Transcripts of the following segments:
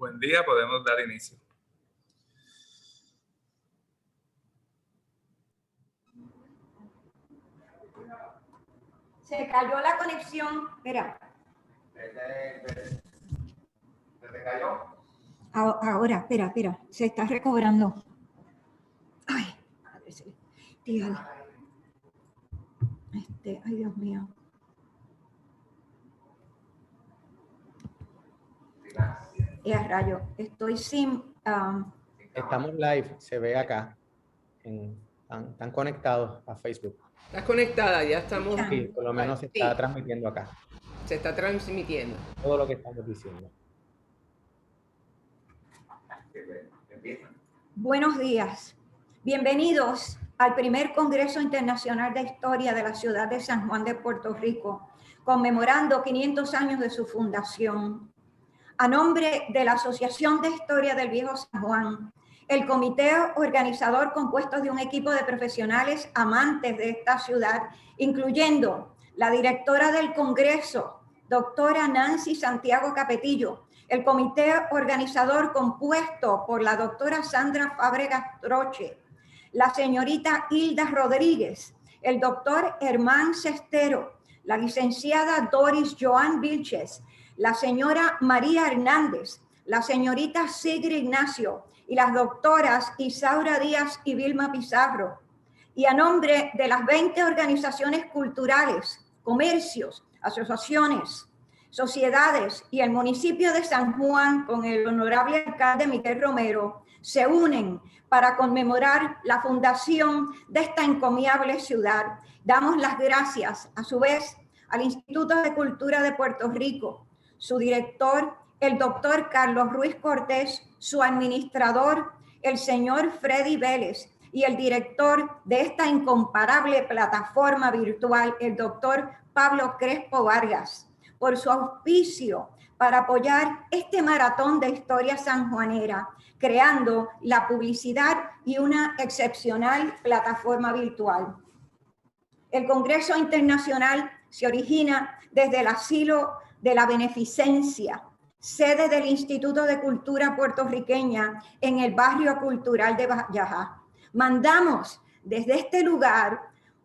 Buen día, podemos dar inicio. Se cayó la conexión. Espera. ¿Se cayó? Ahora, espera. Se está recobrando. Ay, madre celestial. Ay, Dios mío. Rayo, estoy sin... Estamos live, se ve acá. Están conectados a Facebook. ¿Estás conectada? Ya estamos. Sí, por lo menos se está transmitiendo acá. Se está transmitiendo. Todo lo que estamos diciendo. Buenos días. Bienvenidos al primer Congreso Internacional de Historia de la ciudad de San Juan de Puerto Rico, conmemorando 500 años de su fundación. A nombre de la Asociación de Historia del Viejo San Juan, el comité organizador compuesto de un equipo de profesionales amantes de esta ciudad, incluyendo la directora del Congreso, doctora Nancy Santiago Capetillo, el comité organizador compuesto por la doctora Sandra Fábregas Troche, la señorita Hilda Rodríguez, el doctor Hermán Cestero, la licenciada Doris Joan Vilches, la señora María Hernández, la señorita Sigrid Ignacio y las doctoras Isaura Díaz y Vilma Pizarro. Y a nombre de las 20 organizaciones culturales, comercios, asociaciones, sociedades y el municipio de San Juan, con el honorable alcalde Miguel Romero, se unen para conmemorar la fundación de esta encomiable ciudad. Damos las gracias, a su vez, al Instituto de Cultura de Puerto Rico, su director, el doctor Carlos Ruiz Cortés, su administrador, el señor Freddy Vélez, y el director de esta incomparable plataforma virtual, el doctor Pablo Crespo Vargas, por su auspicio para apoyar este maratón de historia sanjuanera, creando la publicidad y una excepcional plataforma virtual. El Congreso Internacional se origina desde el asilo de la Beneficencia, sede del Instituto de Cultura Puertorriqueña en el barrio cultural de Bayajá. Mandamos desde este lugar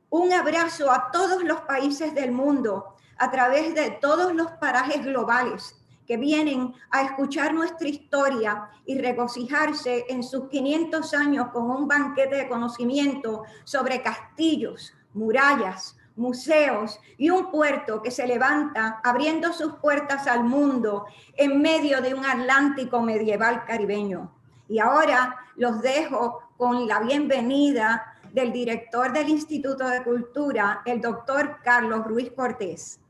un abrazo a todos los países del mundo a través de todos los parajes globales que vienen a escuchar nuestra historia y regocijarse en sus 500 años con un banquete de conocimiento sobre castillos, murallas, museos y un puerto que se levanta abriendo sus puertas al mundo en medio de un Atlántico medieval caribeño. Y ahora los dejo con la bienvenida del director del Instituto de Cultura, el doctor Carlos Ruiz Cortés.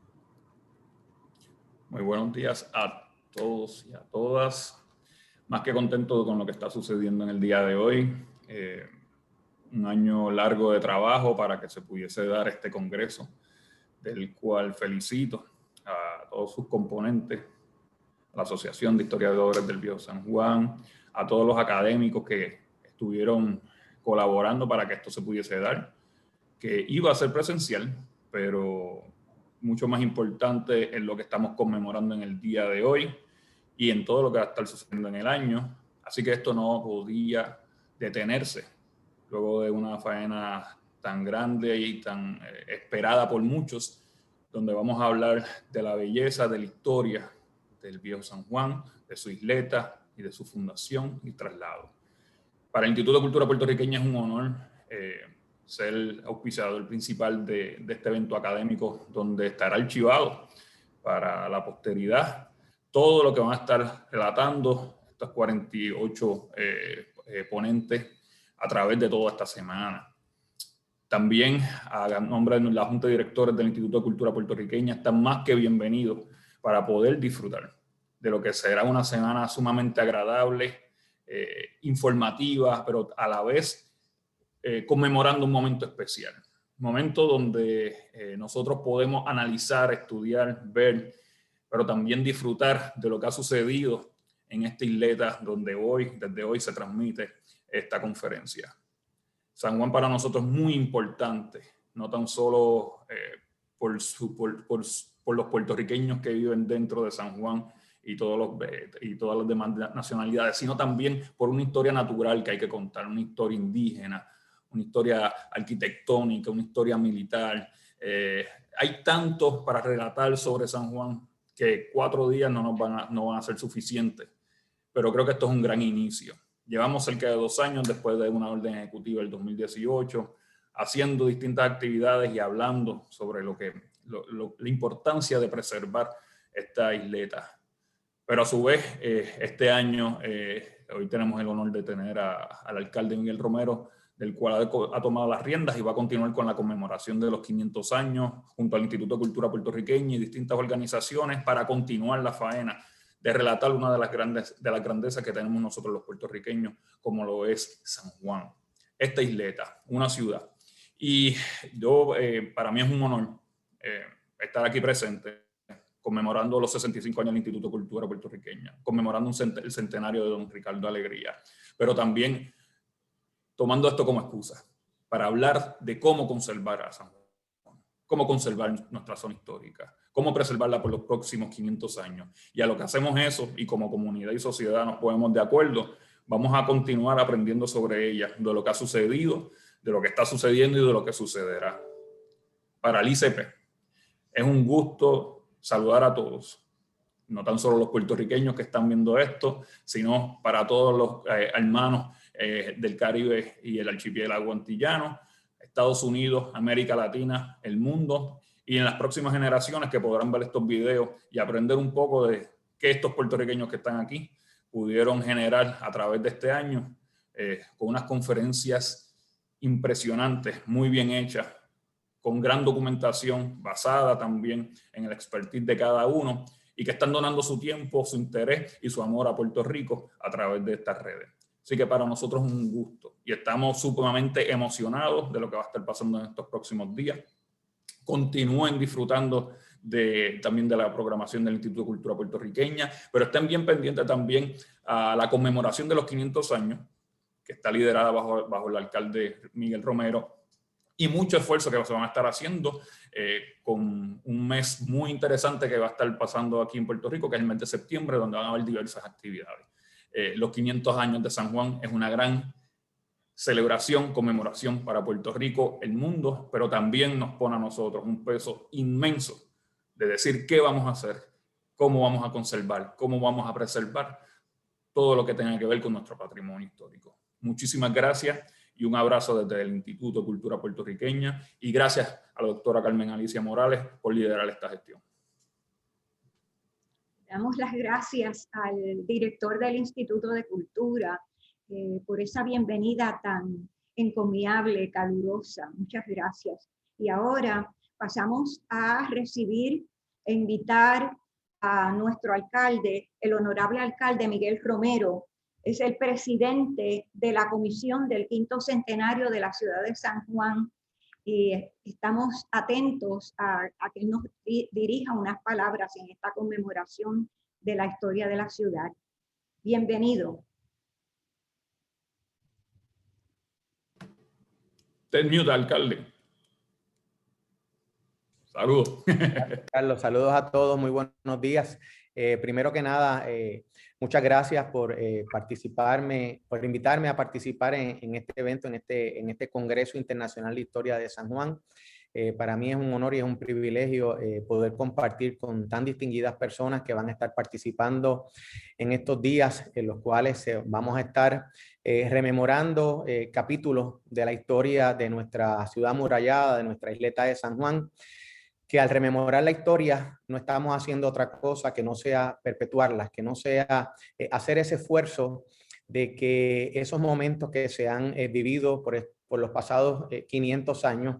Muy buenos días a todos y a todas. Más que contento con lo que está sucediendo en el día de hoy. Un año largo de trabajo para que se pudiese dar este congreso, del cual felicito a todos sus componentes, a la Asociación de Historiadores del Viejo San Juan, a todos los académicos que estuvieron colaborando para que esto se pudiese dar, que iba a ser presencial, pero mucho más importante es lo que estamos conmemorando en el día de hoy y en todo lo que va a estar sucediendo en el año. Así que esto no podía detenerse luego de una faena tan grande y tan esperada por muchos, donde vamos a hablar de la belleza, de la historia del Viejo San Juan, de su isleta y de su fundación y traslado. Para el Instituto de Cultura Puertorriqueña es un honor ser auspiciador principal de este evento académico, donde estará archivado para la posteridad todo lo que van a estar relatando estos 48 ponentes a través de toda esta semana. También, a nombre de la Junta de Directores del Instituto de Cultura Puertorriqueña, están más que bienvenidos para poder disfrutar de lo que será una semana sumamente agradable, informativa, pero a la vez conmemorando un momento especial. Un momento donde nosotros podemos analizar, estudiar, ver, pero también disfrutar de lo que ha sucedido en esta isleta donde desde hoy se transmite esta conferencia. San Juan para nosotros es muy importante, no tan solo por los puertorriqueños que viven dentro de San Juan y todas las demás nacionalidades, sino también por una historia natural que hay que contar, una historia indígena, una historia arquitectónica, una historia militar. Hay tanto para relatar sobre San Juan que 4 días no van a ser suficientes, pero creo que esto es un gran inicio. Llevamos cerca de 2 años después de una orden ejecutiva del 2018, haciendo distintas actividades y hablando sobre la importancia de preservar esta isleta. Pero a su vez, este año, hoy tenemos el honor de tener al alcalde Miguel Romero, del cual ha tomado las riendas y va a continuar con la conmemoración de los 500 años junto al Instituto de Cultura Puertorriqueña y distintas organizaciones para continuar la faena de relatar una de las grandezas que tenemos nosotros los puertorriqueños, como lo es San Juan. Esta isleta, una ciudad. Y para mí es un honor estar aquí presente, conmemorando los 65 años del Instituto de Cultura Puertorriqueña, conmemorando el centenario de don Ricardo Alegría, pero también tomando esto como excusa para hablar de cómo conservar a San Juan, cómo conservar nuestra zona histórica, cómo preservarla por los próximos 500 años. Y a lo que hacemos eso, y como comunidad y sociedad nos ponemos de acuerdo, vamos a continuar aprendiendo sobre ella, de lo que ha sucedido, de lo que está sucediendo y de lo que sucederá. Para el ICP, es un gusto saludar a todos, no tan solo los puertorriqueños que están viendo esto, sino para todos los hermanos del Caribe y el archipiélago antillano, Estados Unidos, América Latina, el mundo, y en las próximas generaciones que podrán ver estos videos y aprender un poco de qué estos puertorriqueños que están aquí pudieron generar a través de este año, con unas conferencias impresionantes, muy bien hechas, con gran documentación basada también en el expertise de cada uno, y que están donando su tiempo, su interés y su amor a Puerto Rico a través de estas redes. Así que para nosotros es un gusto y estamos sumamente emocionados de lo que va a estar pasando en estos próximos días. Continúen disfrutando también de la programación del Instituto de Cultura Puertorriqueña, pero estén bien pendientes también a la conmemoración de los 500 años, que está liderada bajo el alcalde Miguel Romero, y mucho esfuerzo que se van a estar haciendo con un mes muy interesante que va a estar pasando aquí en Puerto Rico, que es el mes de septiembre, donde van a haber diversas actividades. Los 500 años de San Juan es una gran celebración, conmemoración para Puerto Rico, el mundo, pero también nos pone a nosotros un peso inmenso de decir qué vamos a hacer, cómo vamos a conservar, cómo vamos a preservar todo lo que tenga que ver con nuestro patrimonio histórico. Muchísimas gracias y un abrazo desde el Instituto de Cultura Puertorriqueña, y gracias a la doctora Carmen Alicia Morales por liderar esta gestión. Damos las gracias al director del Instituto de Cultura por esa bienvenida tan encomiable, calurosa. Muchas gracias. Y ahora pasamos a recibir e invitar a nuestro alcalde, el honorable alcalde Miguel Romero. Es el presidente de la comisión del 5º centenario de la ciudad de San Juan, y estamos atentos a que nos dirija unas palabras en esta conmemoración de la historia de la ciudad. Bienvenido. Ten mute, alcalde. Saludos. Carlos, saludos a todos, muy buenos días. Primero que nada, muchas gracias por invitarme a participar en este evento, en este Congreso Internacional de Historia de San Juan. Para mí es un honor y es un privilegio poder compartir con tan distinguidas personas que van a estar participando en estos días, en los cuales vamos a estar rememorando capítulos de la historia de nuestra ciudad amurallada, de nuestra isleta de San Juan, que al rememorar la historia no estamos haciendo otra cosa que no sea perpetuarla, que no sea hacer ese esfuerzo de que esos momentos que se han vivido por los pasados 500 años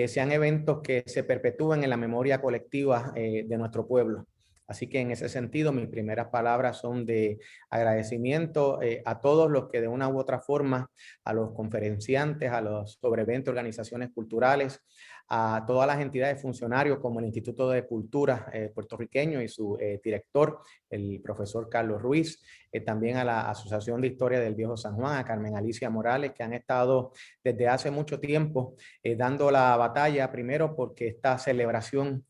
sean eventos que se perpetúen en la memoria colectiva de nuestro pueblo. Así que en ese sentido, mis primeras palabras son de agradecimiento a todos los que de una u otra forma, a los conferenciantes, a los sobreventos, organizaciones culturales, a todas las entidades funcionarios como el Instituto de Cultura puertorriqueño y su director, el profesor Carlos Ruiz, también a la Asociación de Historia del Viejo San Juan, a Carmen Alicia Morales, que han estado desde hace mucho tiempo dando la batalla, primero porque esta celebración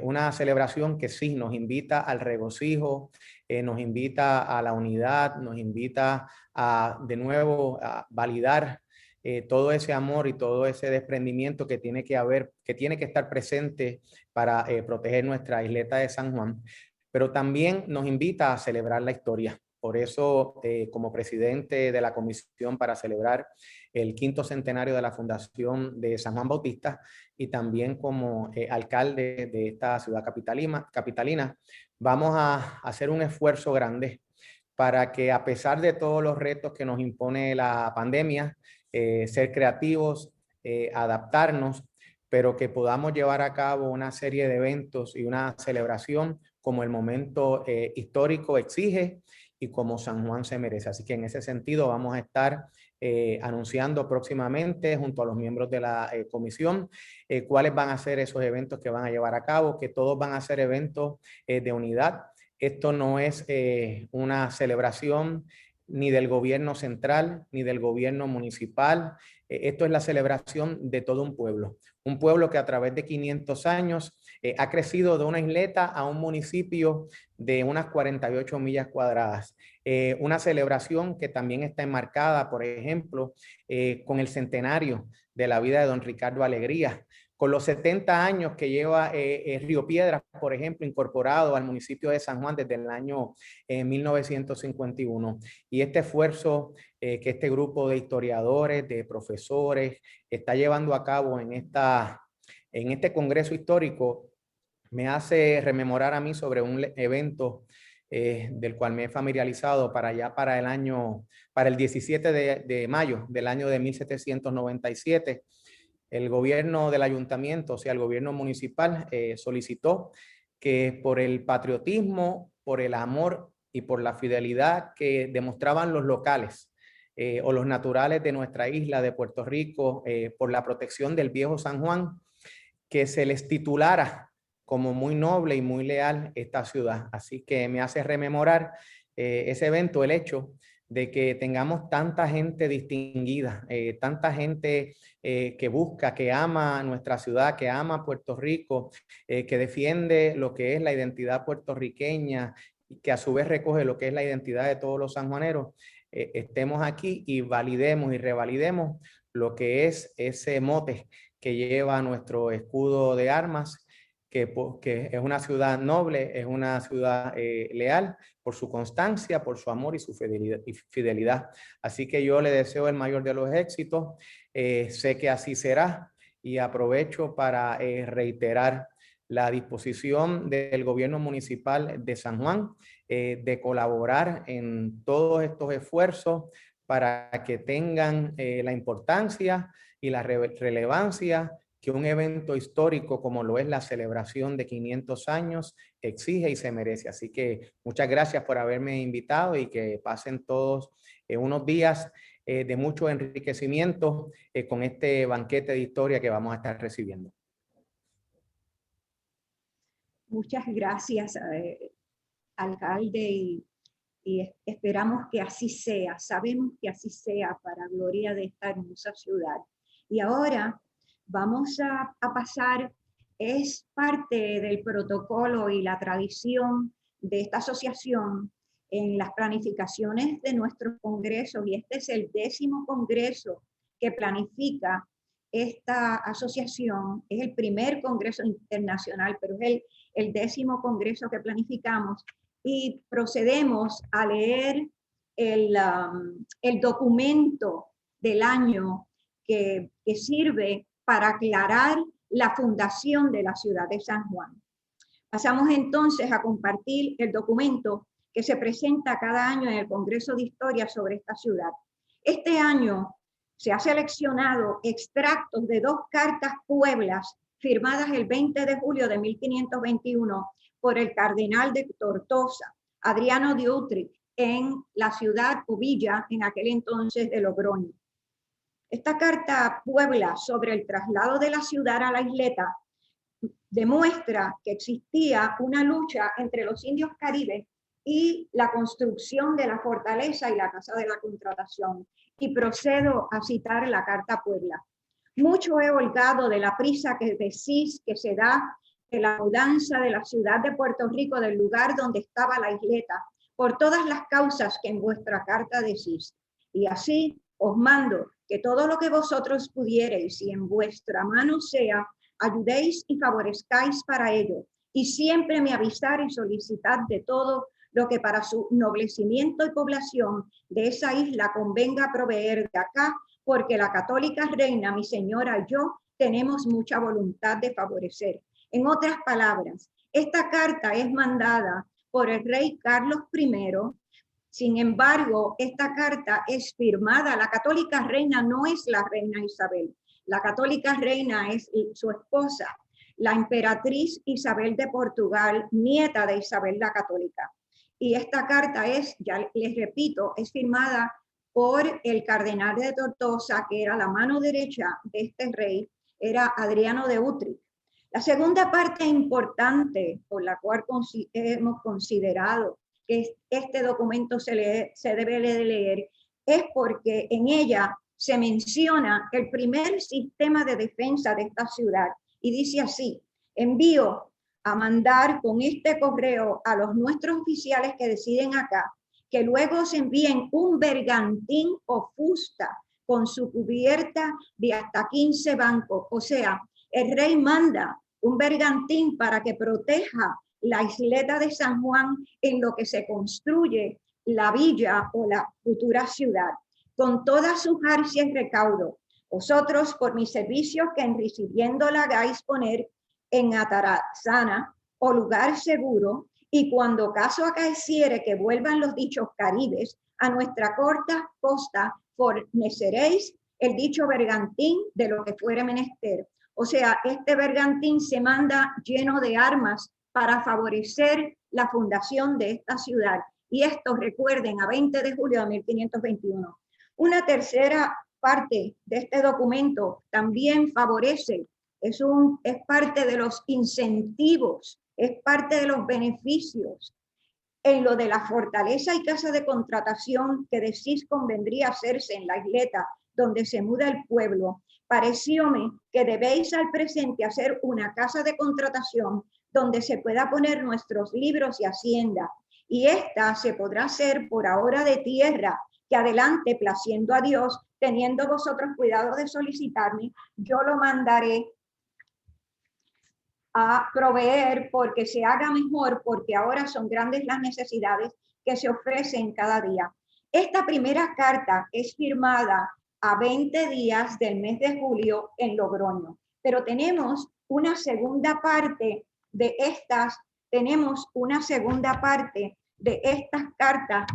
Una celebración que sí nos invita al regocijo, nos invita a la unidad, nos invita a de nuevo a validar todo ese amor y todo ese desprendimiento que tiene que haber, que tiene que estar presente para proteger nuestra isleta de San Juan, pero también nos invita a celebrar la historia. Por eso, como presidente de la comisión para celebrar el 5º centenario de la Fundación de San Juan Bautista y también como alcalde de esta ciudad capitalina, vamos a hacer un esfuerzo grande para que, a pesar de todos los retos que nos impone la pandemia, ser creativos, adaptarnos, pero que podamos llevar a cabo una serie de eventos y una celebración como el momento histórico exige y como San Juan se merece. Así que en ese sentido vamos a estar anunciando próximamente junto a los miembros de la comisión cuáles van a ser esos eventos que van a llevar a cabo, que todos van a ser eventos de unidad. Esto no es una celebración ni del gobierno central, ni del gobierno municipal. Esto es la celebración de todo un pueblo que a través de 500 años ha crecido de una isleta a un municipio de unas 48 millas cuadradas. Una celebración que también está enmarcada, por ejemplo, con el centenario de la vida de don Ricardo Alegría, con los 70 años que lleva Río Piedras, por ejemplo, incorporado al municipio de San Juan desde el año 1951. Y este esfuerzo que este grupo de historiadores, de profesores, está llevando a cabo en este congreso histórico, me hace rememorar a mí sobre un evento del cual me he familiarizado para el 17 de mayo del año de 1797. El gobierno del ayuntamiento, o sea, el gobierno municipal, solicitó que por el patriotismo, por el amor y por la fidelidad que demostraban los locales o los naturales de nuestra isla de Puerto Rico, por la protección del viejo San Juan, que se les titulara como muy noble y muy leal esta ciudad. Así que me hace rememorar ese evento, el hecho de que tengamos tanta gente distinguida, tanta gente que busca, que ama nuestra ciudad, que ama Puerto Rico, que defiende lo que es la identidad puertorriqueña y que a su vez recoge lo que es la identidad de todos los sanjuaneros. Estemos aquí y validemos y revalidemos lo que es ese mote que lleva nuestro escudo de armas, que es una ciudad noble, es una ciudad leal por su constancia, por su amor y su fidelidad. Así que yo le deseo el mayor de los éxitos, sé que así será y aprovecho para reiterar la disposición del gobierno municipal de San Juan de colaborar en todos estos esfuerzos para que tengan la importancia y la relevancia que un evento histórico como lo es la celebración de 500 años exige y se merece. Así que muchas gracias por haberme invitado y que pasen todos unos días de mucho enriquecimiento con este banquete de historia que vamos a estar recibiendo. Muchas gracias, alcalde, y esperamos que así sea. Sabemos que así sea para gloria de esta hermosa ciudad. Y ahora vamos a pasar, es parte del protocolo y la tradición de esta asociación en las planificaciones de nuestros congresos, y este es el 10º congreso que planifica esta asociación. Es el primer congreso internacional, pero es el 10º congreso que planificamos, y procedemos a leer el documento del año que sirve para aclarar la fundación de la ciudad de San Juan. Pasamos entonces a compartir el documento que se presenta cada año en el Congreso de Historia sobre esta ciudad. Este año se ha seleccionado extractos de 2 cartas pueblas firmadas el 20 de julio de 1521 por el cardenal de Tortosa, Adriano de Utrecht, en la ciudad o villa en aquel entonces de Logroño. Esta carta puebla sobre el traslado de la ciudad a la isleta demuestra que existía una lucha entre los indios caribes y la construcción de la fortaleza y la casa de la contratación. Y procedo a citar la carta puebla. Mucho he holgado de la prisa que decís que se da de la mudanza de la ciudad de Puerto Rico, del lugar donde estaba la isleta, por todas las causas que en vuestra carta decís. Y así os mando que todo lo que vosotros pudiereis y en vuestra mano sea, ayudéis y favorezcáis para ello, y siempre me avisar y solicitad de todo lo que para su noblecimiento y población de esa isla convenga proveer de acá, porque la católica reina, mi señora y yo, tenemos mucha voluntad de favorecer. En otras palabras, esta carta es mandada por el rey Carlos I. Sin embargo, esta carta es firmada. La católica reina no es la reina Isabel. La católica reina es su esposa, la emperatriz Isabel de Portugal, nieta de Isabel la Católica. Y esta carta es, ya les repito, es firmada por el cardenal de Tortosa, que era la mano derecha de este rey, era Adriano de Utrecht. La segunda parte importante por la cual hemos considerado que este documento se debe de leer es porque en ella se menciona el primer sistema de defensa de esta ciudad y dice así: envío a mandar con este correo a los nuestros oficiales que deciden acá, que luego se envíen un bergantín o fusta con su cubierta de hasta 15 bancos. O sea, el rey manda un bergantín para que proteja la isleta de San Juan en lo que se construye la villa o la futura ciudad, con todas sus jarcias y recaudo. Vosotros, por mis servicios, que en recibiéndola hagáis poner en Atarazana o lugar seguro, y cuando caso acaeciere que vuelvan los dichos caribes a nuestra corta costa, forneceréis el dicho bergantín de lo que fuere menester. O sea, este bergantín se manda lleno de armas para favorecer la fundación de esta ciudad. Y esto, recuerden, a 20 de julio de 1521. Una tercera parte de este documento también favorece, es parte de los incentivos, es parte de los beneficios. En lo de la fortaleza y casa de contratación que decís convendría hacerse en la isleta donde se muda el pueblo, parecióme que debéis al presente hacer una casa de contratación donde se pueda poner nuestros libros y hacienda, y esta se podrá hacer por ahora de tierra, que adelante, placiendo a Dios, teniendo vosotros cuidado de solicitarme, yo lo mandaré a proveer porque se haga mejor, porque ahora son grandes las necesidades que se ofrecen cada día. Esta primera carta es firmada a 20 días del mes de julio en Logroño, pero tenemos una segunda parte de estas, cartas.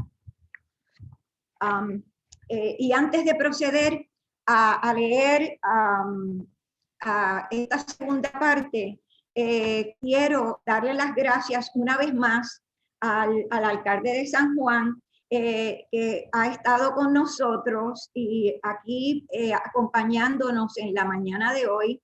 Y antes de proceder a leer a esta segunda parte, quiero darle las gracias una vez más al alcalde de San Juan, que ha estado con nosotros y aquí acompañándonos en la mañana de hoy.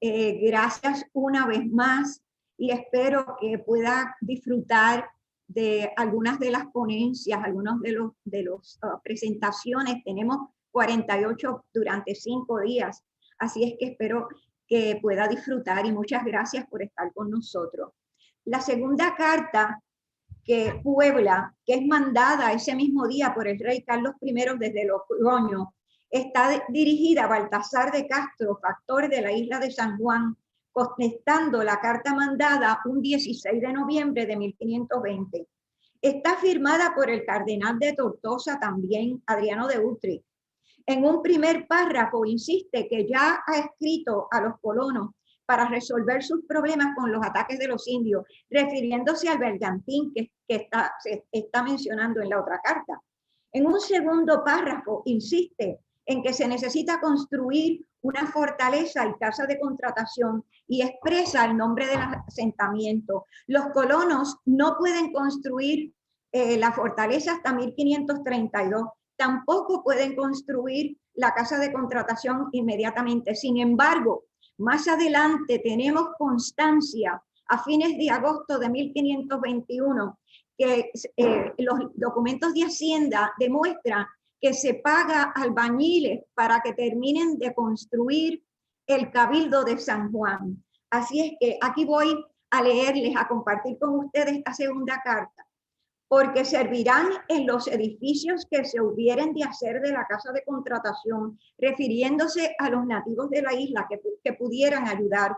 Gracias una vez más y espero que pueda disfrutar de algunas de las ponencias, algunos de los presentaciones. Tenemos 48 durante 5 días, así es que espero que pueda disfrutar y muchas gracias por estar con nosotros. La segunda carta que Puebla, que es mandada ese mismo día por el rey Carlos I desde Logroño, está dirigida a Baltasar de Castro, factor de la isla de San Juan, contestando la carta mandada un 16 de noviembre de 1520. Está firmada por el cardenal de Tortosa también, Adriano de Utrecht. En un primer párrafo insiste que ya ha escrito a los colonos para resolver sus problemas con los ataques de los indios, refiriéndose al bergantín que se está mencionando en la otra carta. En un segundo párrafo insiste en que se necesita construir una fortaleza y casa de contratación y expresa el nombre del asentamiento. Los colonos no pueden construir la fortaleza hasta 1532. Tampoco pueden construir la casa de contratación inmediatamente. Sin embargo, más adelante tenemos constancia a fines de agosto de 1521 que los documentos de Hacienda demuestran que se paga albañiles para que terminen de construir el Cabildo de San Juan. Así es que aquí voy a leerles, a compartir con ustedes esta segunda carta, porque servirán en los edificios que se hubieren de hacer de la casa de contratación, refiriéndose a los nativos de la isla que pudieran ayudar,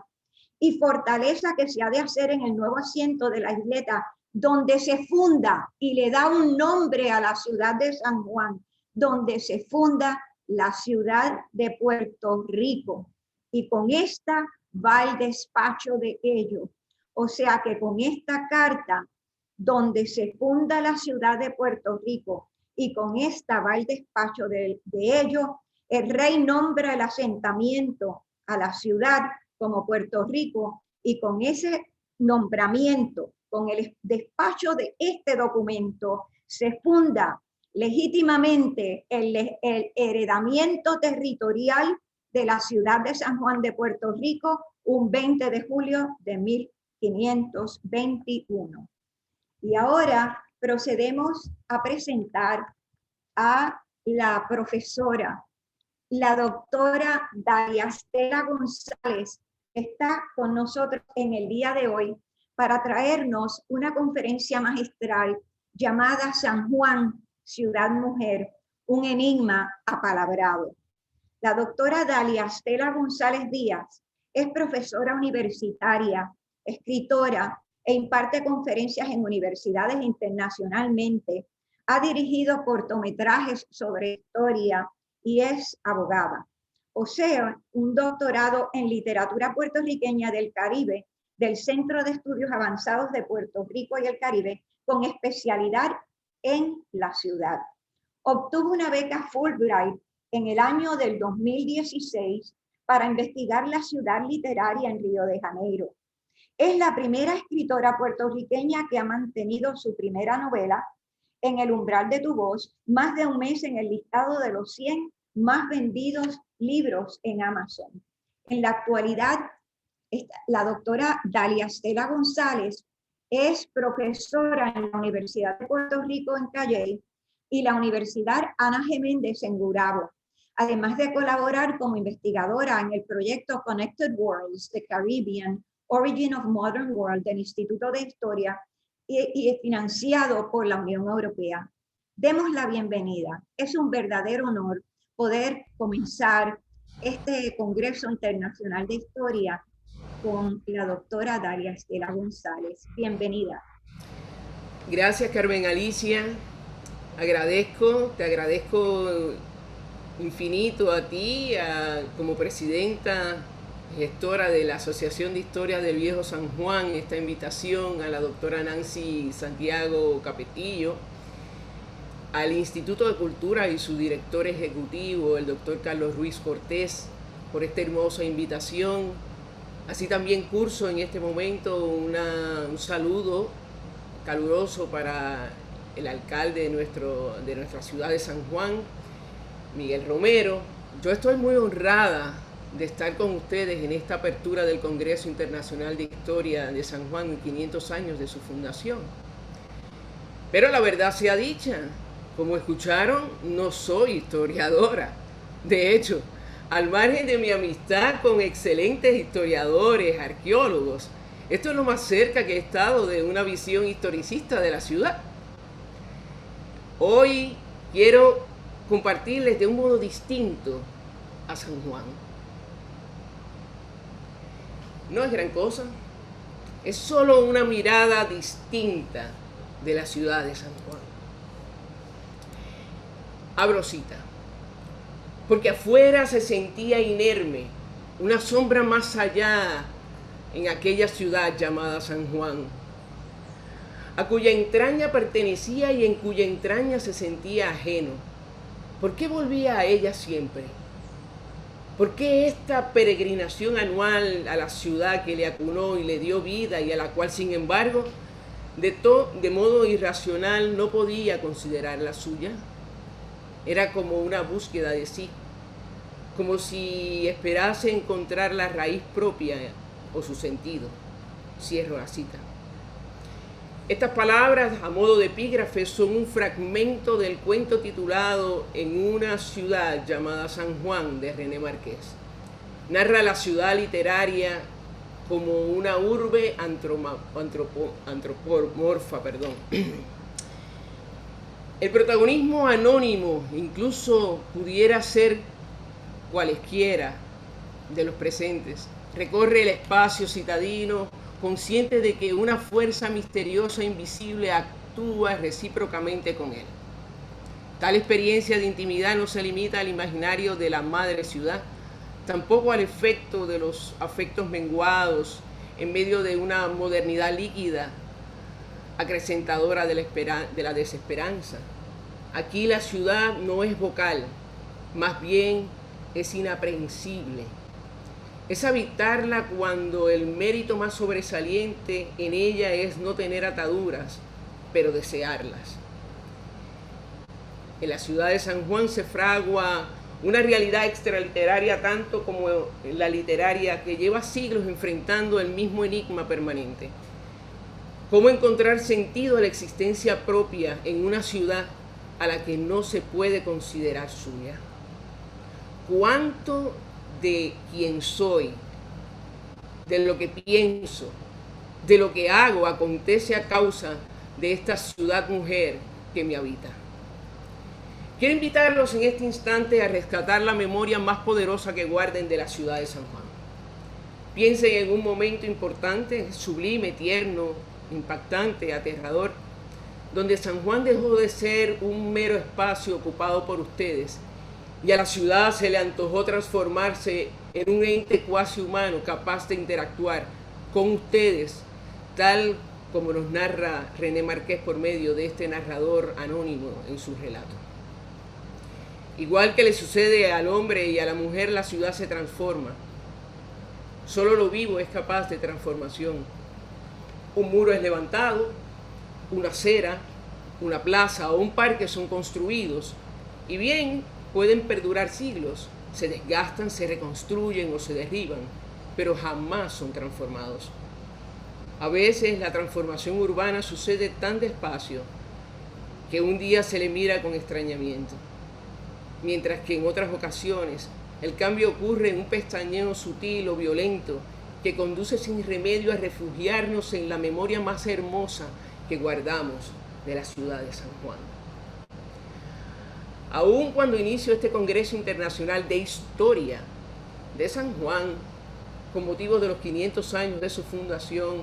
y fortaleza que se ha de hacer en el nuevo asiento de la isleta, donde se funda, y le da un nombre a la ciudad de San Juan, donde se funda la ciudad de Puerto Rico. Y con esta va el despacho de ellos. O sea que con esta carta, donde se funda la ciudad de Puerto Rico, y con esta va el despacho de ellos, el rey nombra el asentamiento a la ciudad como Puerto Rico, y con ese nombramiento, con el despacho de este documento, se funda legítimamente el heredamiento territorial de la ciudad de San Juan de Puerto Rico, un 20 de julio de 1521. Y ahora procedemos a presentar a la profesora, la doctora Daliastela González, que está con nosotros en el día de hoy para traernos una conferencia magistral llamada San Juan, Ciudad Mujer, un enigma apalabrado. La doctora Daliastela González Díaz es profesora universitaria, escritora e imparte conferencias en universidades internacionalmente. Ha dirigido cortometrajes sobre historia y es abogada. Posee un doctorado en literatura puertorriqueña del Caribe del Centro de Estudios Avanzados de Puerto Rico y el Caribe, con especialidad en la ciudad. Obtuvo una beca Fulbright en el año del 2016 para investigar la ciudad literaria en Río de Janeiro. Es la primera escritora puertorriqueña que ha mantenido su primera novela, En el umbral de tu voz, más de un mes en el listado de los 100 más vendidos libros en Amazon. En la actualidad, la doctora Daliastela González es profesora en la Universidad de Puerto Rico en Calley y la Universidad Ana G. Méndez en Gurabo, además de colaborar como investigadora en el proyecto Connected Worlds, The Caribbean Origin of Modern World del Instituto de Historia y financiado por la Unión Europea. Demos la bienvenida. Es un verdadero honor poder comenzar este Congreso Internacional de Historia con la doctora Daliastela González. Bienvenida. Gracias, Carmen Alicia. Te agradezco infinito a ti, como presidenta, gestora de la Asociación de Historia del Viejo San Juan, esta invitación, a la doctora Nancy Santiago Capetillo, al Instituto de Cultura y su director ejecutivo, el doctor Carlos Ruiz Cortés, por esta hermosa invitación. Así también curso en este momento un saludo caluroso para el alcalde de nuestra ciudad de San Juan, Miguel Romero. Yo estoy muy honrada de estar con ustedes en esta apertura del Congreso Internacional de Historia de San Juan en 500 años de su fundación. Pero la verdad sea dicha, como escucharon, no soy historiadora. De hecho, al margen de mi amistad con excelentes historiadores, arqueólogos, esto es lo más cerca que he estado de una visión historicista de la ciudad. Hoy quiero compartirles de un modo distinto a San Juan. No es gran cosa, es solo una mirada distinta de la ciudad de San Juan. Abro cita. Porque afuera se sentía inerme, una sombra más allá en aquella ciudad llamada San Juan, a cuya entraña pertenecía y en cuya entraña se sentía ajeno. ¿Por qué volvía a ella siempre? ¿Por qué esta peregrinación anual a la ciudad que le acunó y le dio vida y a la cual, sin embargo, de modo irracional no podía considerar la suya? Era como una búsqueda de sí, como si esperase encontrar la raíz propia o su sentido. Cierro la cita. Estas palabras, a modo de epígrafe, son un fragmento del cuento titulado En una ciudad llamada San Juan, de René Márquez. Narra la ciudad literaria como una urbe antropomorfa. El protagonismo anónimo incluso pudiera ser cualesquiera de los presentes. Recorre el espacio citadino consciente de que una fuerza misteriosa e invisible actúa recíprocamente con él. Tal experiencia de intimidad no se limita al imaginario de la madre ciudad, tampoco al efecto de los afectos menguados en medio de una modernidad líquida, acrecentadora de la desesperanza. Aquí la ciudad no es vocal, más bien es inaprehensible. Es habitarla cuando el mérito más sobresaliente en ella es no tener ataduras, pero desearlas. En la ciudad de San Juan se fragua una realidad extraliteraria tanto como la literaria, que lleva siglos enfrentando el mismo enigma permanente. ¿Cómo encontrar sentido a la existencia propia en una ciudad a la que no se puede considerar suya? ¿Cuánto de quién soy, de lo que pienso, de lo que hago acontece a causa de esta ciudad mujer que me habita? Quiero invitarlos en este instante a rescatar la memoria más poderosa que guarden de la ciudad de San Juan. Piensen en un momento importante, sublime, tierno, impactante, aterrador, donde San Juan dejó de ser un mero espacio ocupado por ustedes y a la ciudad se le antojó transformarse en un ente cuasi humano capaz de interactuar con ustedes, tal como nos narra René Márquez por medio de este narrador anónimo en su relato. Igual que le sucede al hombre y a la mujer, la ciudad se transforma. Solo lo vivo es capaz de transformación. Un muro es levantado, una acera, una plaza o un parque son construidos y bien pueden perdurar siglos, se desgastan, se reconstruyen o se derriban, pero jamás son transformados. A veces la transformación urbana sucede tan despacio que un día se le mira con extrañamiento, mientras que en otras ocasiones el cambio ocurre en un pestañeo sutil o violento que conduce sin remedio a refugiarnos en la memoria más hermosa que guardamos de la ciudad de San Juan. Aun cuando inicio este Congreso Internacional de Historia de San Juan, con motivo de los 500 años de su fundación,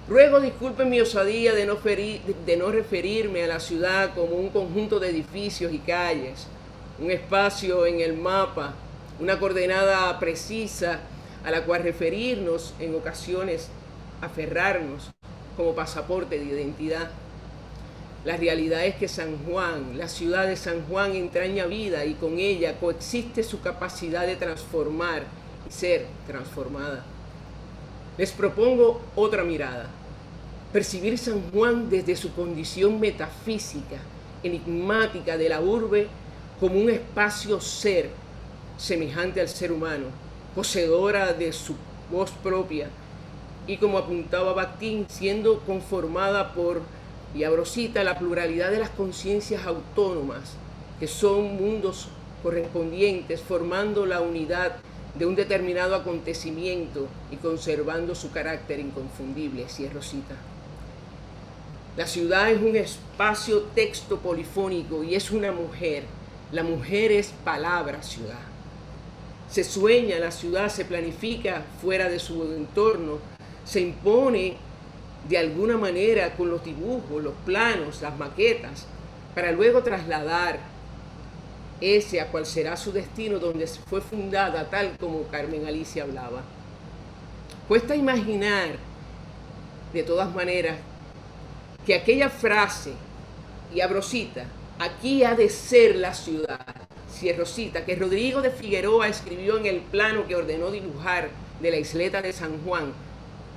ruego disculpen mi osadía de no referirme a la ciudad como un conjunto de edificios y calles, un espacio en el mapa, una coordenada precisa a la cual referirnos en ocasiones, aferrarnos como pasaporte de identidad. La realidad es que San Juan, la ciudad de San Juan, entraña vida y con ella coexiste su capacidad de transformar y ser transformada. Les propongo otra mirada, percibir San Juan desde su condición metafísica, enigmática de la urbe, como un espacio ser semejante al ser humano, poseedora de su voz propia y, como apuntaba Bakhtin, siendo conformada por, y abro cita, la pluralidad de las conciencias autónomas, que son mundos correspondientes, formando la unidad de un determinado acontecimiento y conservando su carácter inconfundible, cierro cita. La ciudad es un espacio texto polifónico y es una mujer. La mujer es palabra ciudad. Se sueña la ciudad, se planifica fuera de su entorno, se impone de alguna manera con los dibujos, los planos, las maquetas, para luego trasladar ese a cual será su destino donde fue fundada, tal como Carmen Alicia hablaba. Cuesta imaginar, de todas maneras, que aquella frase, y abro cita, aquí ha de ser la ciudad, cierro cita, que Rodrigo de Figueroa escribió en el plano que ordenó dibujar de la isleta de San Juan,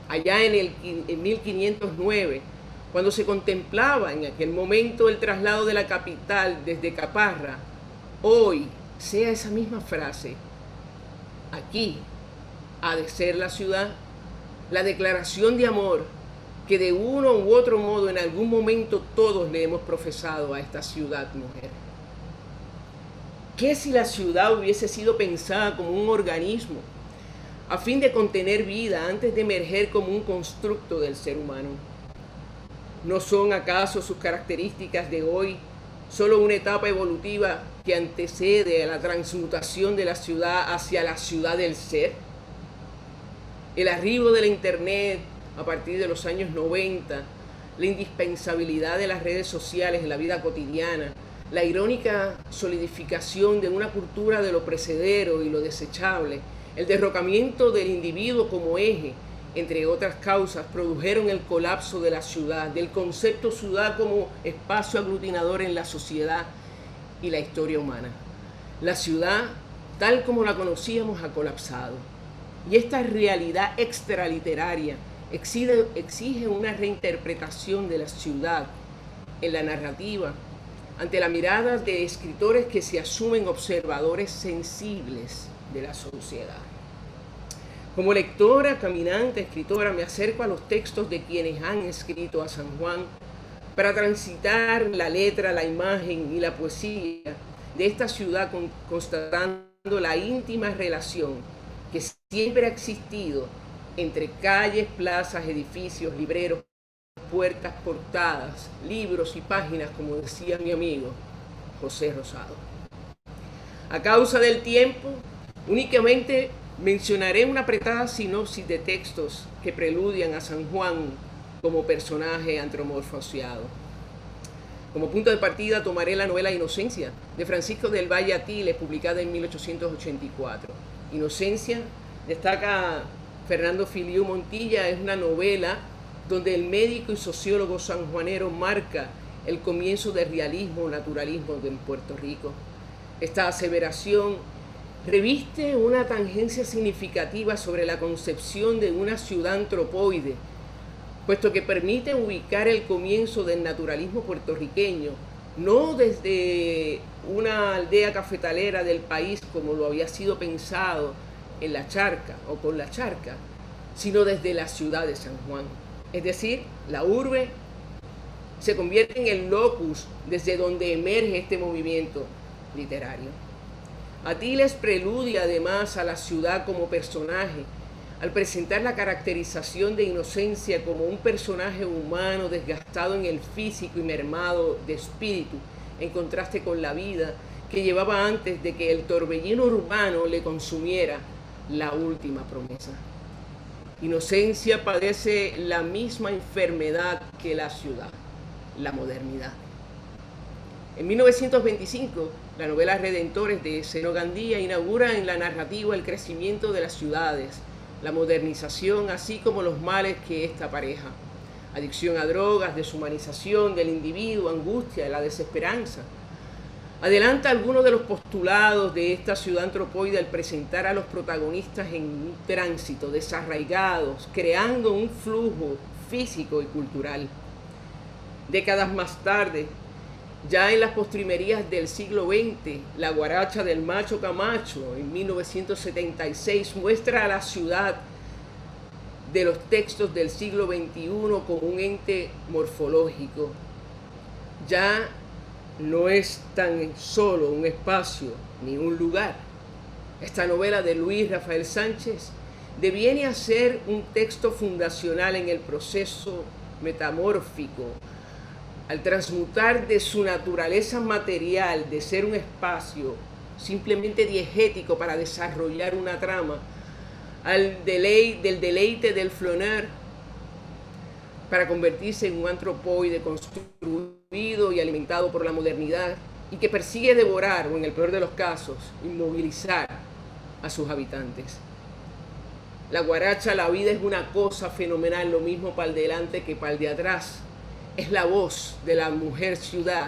allá en 1509, cuando se contemplaba en aquel momento el traslado de la capital desde Caparra, hoy sea esa misma frase, aquí ha de ser la ciudad, la declaración de amor que de uno u otro modo en algún momento todos le hemos profesado a esta ciudad mujer. ¿Qué si la ciudad hubiese sido pensada como un organismo a fin de contener vida antes de emerger como un constructo del ser humano. ¿No son acaso sus características de hoy solo una etapa evolutiva que antecede a la transmutación de la ciudad hacia la ciudad del ser? El arribo de la Internet a partir de los años 90, la indispensabilidad de las redes sociales en la vida cotidiana, la irónica solidificación de una cultura de lo precedero y lo desechable, el derrocamiento del individuo como eje, entre otras causas, produjeron el colapso de la ciudad, del concepto ciudad como espacio aglutinador en la sociedad y la historia humana. La ciudad, tal como la conocíamos, ha colapsado. Y esta realidad extraliteraria exige una reinterpretación de la ciudad en la narrativa, ante la mirada de escritores que se asumen observadores sensibles de la sociedad. Como lectora, caminante, escritora, me acerco a los textos de quienes han escrito a San Juan para transitar la letra, la imagen y la poesía de esta ciudad, constatando la íntima relación que siempre ha existido entre calles, plazas, edificios, libreros, puertas, portadas, libros y páginas, como decía mi amigo José Rosado. A causa del tiempo, únicamente mencionaré una apretada sinopsis de textos que preludian a San Juan como personaje antropomorfiado. Como punto de partida tomaré la novela Inocencia, de Francisco del Valle Attiles, publicada en 1884. Inocencia, destaca Fernando Filiu Montilla, es una novela donde el médico y sociólogo sanjuanero marca el comienzo del realismo, naturalismo en Puerto Rico. Esta aseveración reviste una tangencia significativa sobre la concepción de una ciudad antropoide, puesto que permite ubicar el comienzo del naturalismo puertorriqueño, no desde una aldea cafetalera del país como lo había sido pensado en la Charca o con la Charca, sino desde la ciudad de San Juan. Es decir, la urbe se convierte en el locus desde donde emerge este movimiento literario. Attiles preludia además a la ciudad como personaje, al presentar la caracterización de Inocencia como un personaje humano desgastado en el físico y mermado de espíritu, en contraste con la vida que llevaba antes de que el torbellino urbano le consumiera la última promesa. Inocencia padece la misma enfermedad que la ciudad, la modernidad. En 1925, la novela Redentores de Zeno Gandía inaugura en la narrativa el crecimiento de las ciudades, la modernización, así como los males que esta apareja. Adicción a drogas, deshumanización del individuo, angustia, la desesperanza. Adelanta algunos de los postulados de esta ciudad antropoide al presentar a los protagonistas en un tránsito, desarraigados, creando un flujo físico y cultural. Décadas más tarde, ya en las postrimerías del siglo XX, La guaracha del Macho Camacho, en 1976, muestra a la ciudad de los textos del siglo XXI como un ente morfológico. Ya no es tan solo un espacio ni un lugar. Esta novela de Luis Rafael Sánchez deviene a ser un texto fundacional en el proceso metamórfico, al transmutar de su naturaleza material, de ser un espacio simplemente diegético para desarrollar una trama, del deleite del flâneur, para convertirse en un antropoide construido y alimentado por la modernidad y que persigue devorar, o en el peor de los casos, inmovilizar a sus habitantes. La guaracha, la vida es una cosa fenomenal, lo mismo para el delante que para el de atrás. Es la voz de la mujer ciudad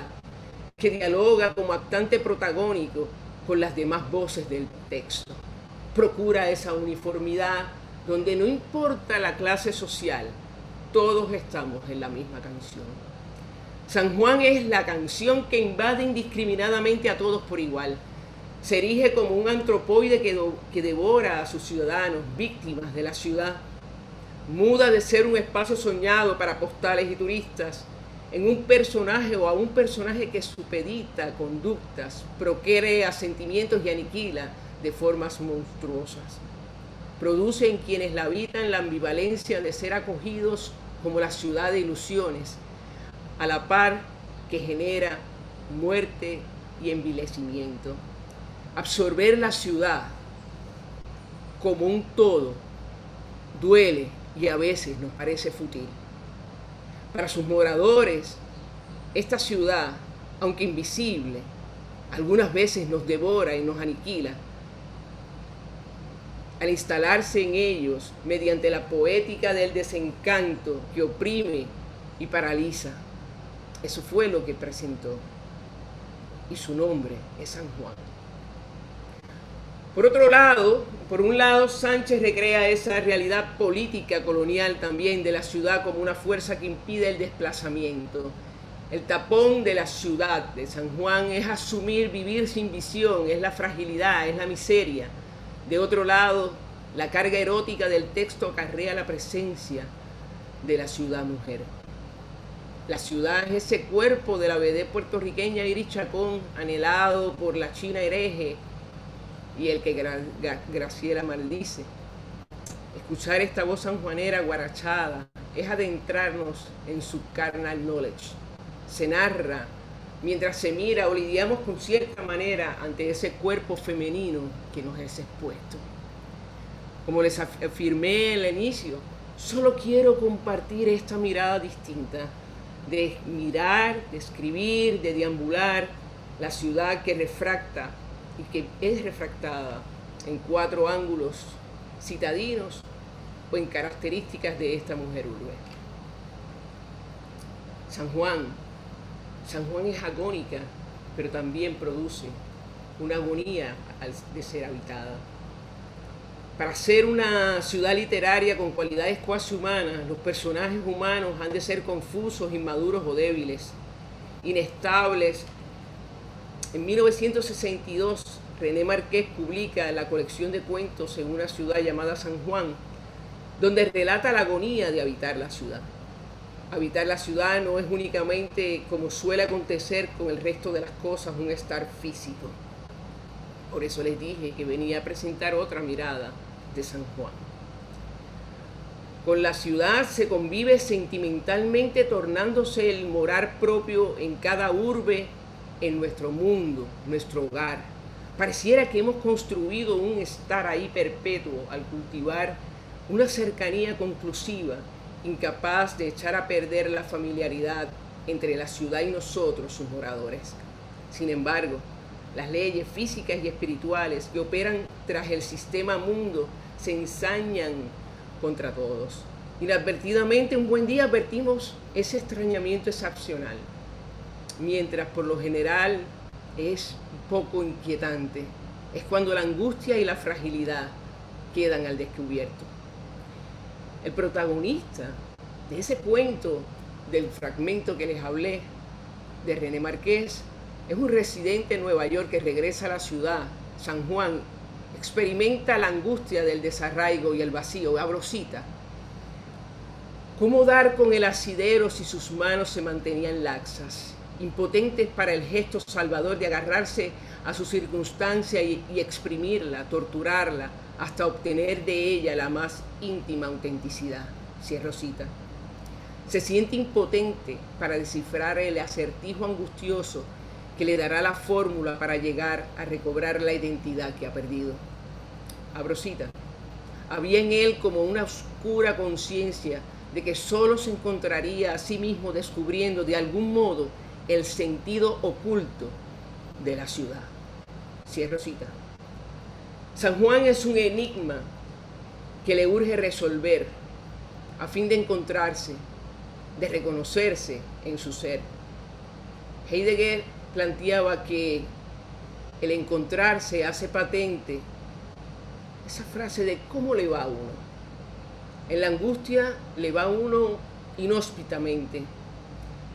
que dialoga como actante protagónico con las demás voces del texto. Procura esa uniformidad donde no importa la clase social, todos estamos en la misma canción. San Juan es la canción que invade indiscriminadamente a todos por igual. Se erige como un antropoide que devora a sus ciudadanos, víctimas de la ciudad. Muda de ser un espacio soñado para postales y turistas en un personaje o a un personaje que supedita conductas, procrea sentimientos y aniquila de formas monstruosas. produce en quienes la habitan la ambivalencia de ser acogidos como la ciudad de ilusiones, a la par que genera muerte y envilecimiento. Absorber la ciudad como un todo duele y a veces nos parece fútil. Para sus moradores, esta ciudad, aunque invisible, algunas veces nos devora y nos aniquila. Al instalarse en ellos mediante la poética del desencanto que oprime y paraliza. Eso fue lo que presentó. Y su nombre es San Juan. Por un lado, Sánchez recrea esa realidad política colonial también de la ciudad como una fuerza que impide el desplazamiento. El tapón de la ciudad de San Juan es asumir vivir sin visión, es la fragilidad, es la miseria. De otro lado, la carga erótica del texto acarrea la presencia de la ciudad mujer. La ciudad es ese cuerpo de la vedette puertorriqueña Iris Chacón, anhelado por la China hereje y el que Graciela maldice. Escuchar esta voz sanjuanera guarachada es adentrarnos en su carnal knowledge. Se narra mientras se mira o lidiamos con cierta manera ante ese cuerpo femenino que nos es expuesto. Como les afirmé en el inicio, solo quiero compartir esta mirada distinta de mirar, de escribir, de deambular la ciudad que refracta y que es refractada en 4 ángulos citadinos o en características de esta mujer urbe. San Juan es agónica, pero también produce una agonía de ser habitada. Para ser una ciudad literaria con cualidades cuasi humanas, los personajes humanos han de ser confusos, inmaduros o débiles, inestables. En 1962, René Márquez publica la colección de cuentos en una ciudad llamada San Juan, donde relata la agonía de habitar la ciudad. Habitar la ciudad no es únicamente, como suele acontecer con el resto de las cosas, un estar físico. Por eso les dije que venía a presentar otra mirada de San Juan. Con la ciudad se convive sentimentalmente, tornándose el morar propio en cada urbe, en nuestro mundo, nuestro hogar. Pareciera que hemos construido un estar ahí perpetuo al cultivar una cercanía conclusiva, incapaz de echar a perder la familiaridad entre la ciudad y nosotros, sus moradores. Sin embargo, las leyes físicas y espirituales que operan tras el sistema mundo se ensañan contra todos. Inadvertidamente, un buen día advertimos ese extrañamiento excepcional, mientras por lo general es poco inquietante. Es cuando la angustia y la fragilidad quedan al descubierto. El protagonista de ese cuento, del fragmento que les hablé, de René Márquez, es un residente en Nueva York que regresa a la ciudad, San Juan, experimenta la angustia del desarraigo y el vacío. Abro cita. ¿Cómo dar con el asidero si sus manos se mantenían laxas, impotentes para el gesto salvador de agarrarse a su circunstancia y exprimirla, torturarla, hasta obtener de ella la más íntima autenticidad? Cierro cita. Se siente impotente para descifrar el acertijo angustioso que le dará la fórmula para llegar a recobrar la identidad que ha perdido. Abro cita. Había en él como una oscura conciencia de que solo se encontraría a sí mismo descubriendo de algún modo el sentido oculto de la ciudad. Cierro cita. San Juan es un enigma que le urge resolver a fin de encontrarse, de reconocerse en su ser. Heidegger planteaba que el encontrarse hace patente esa frase de cómo le va a uno. En la angustia le va a uno inhóspitamente.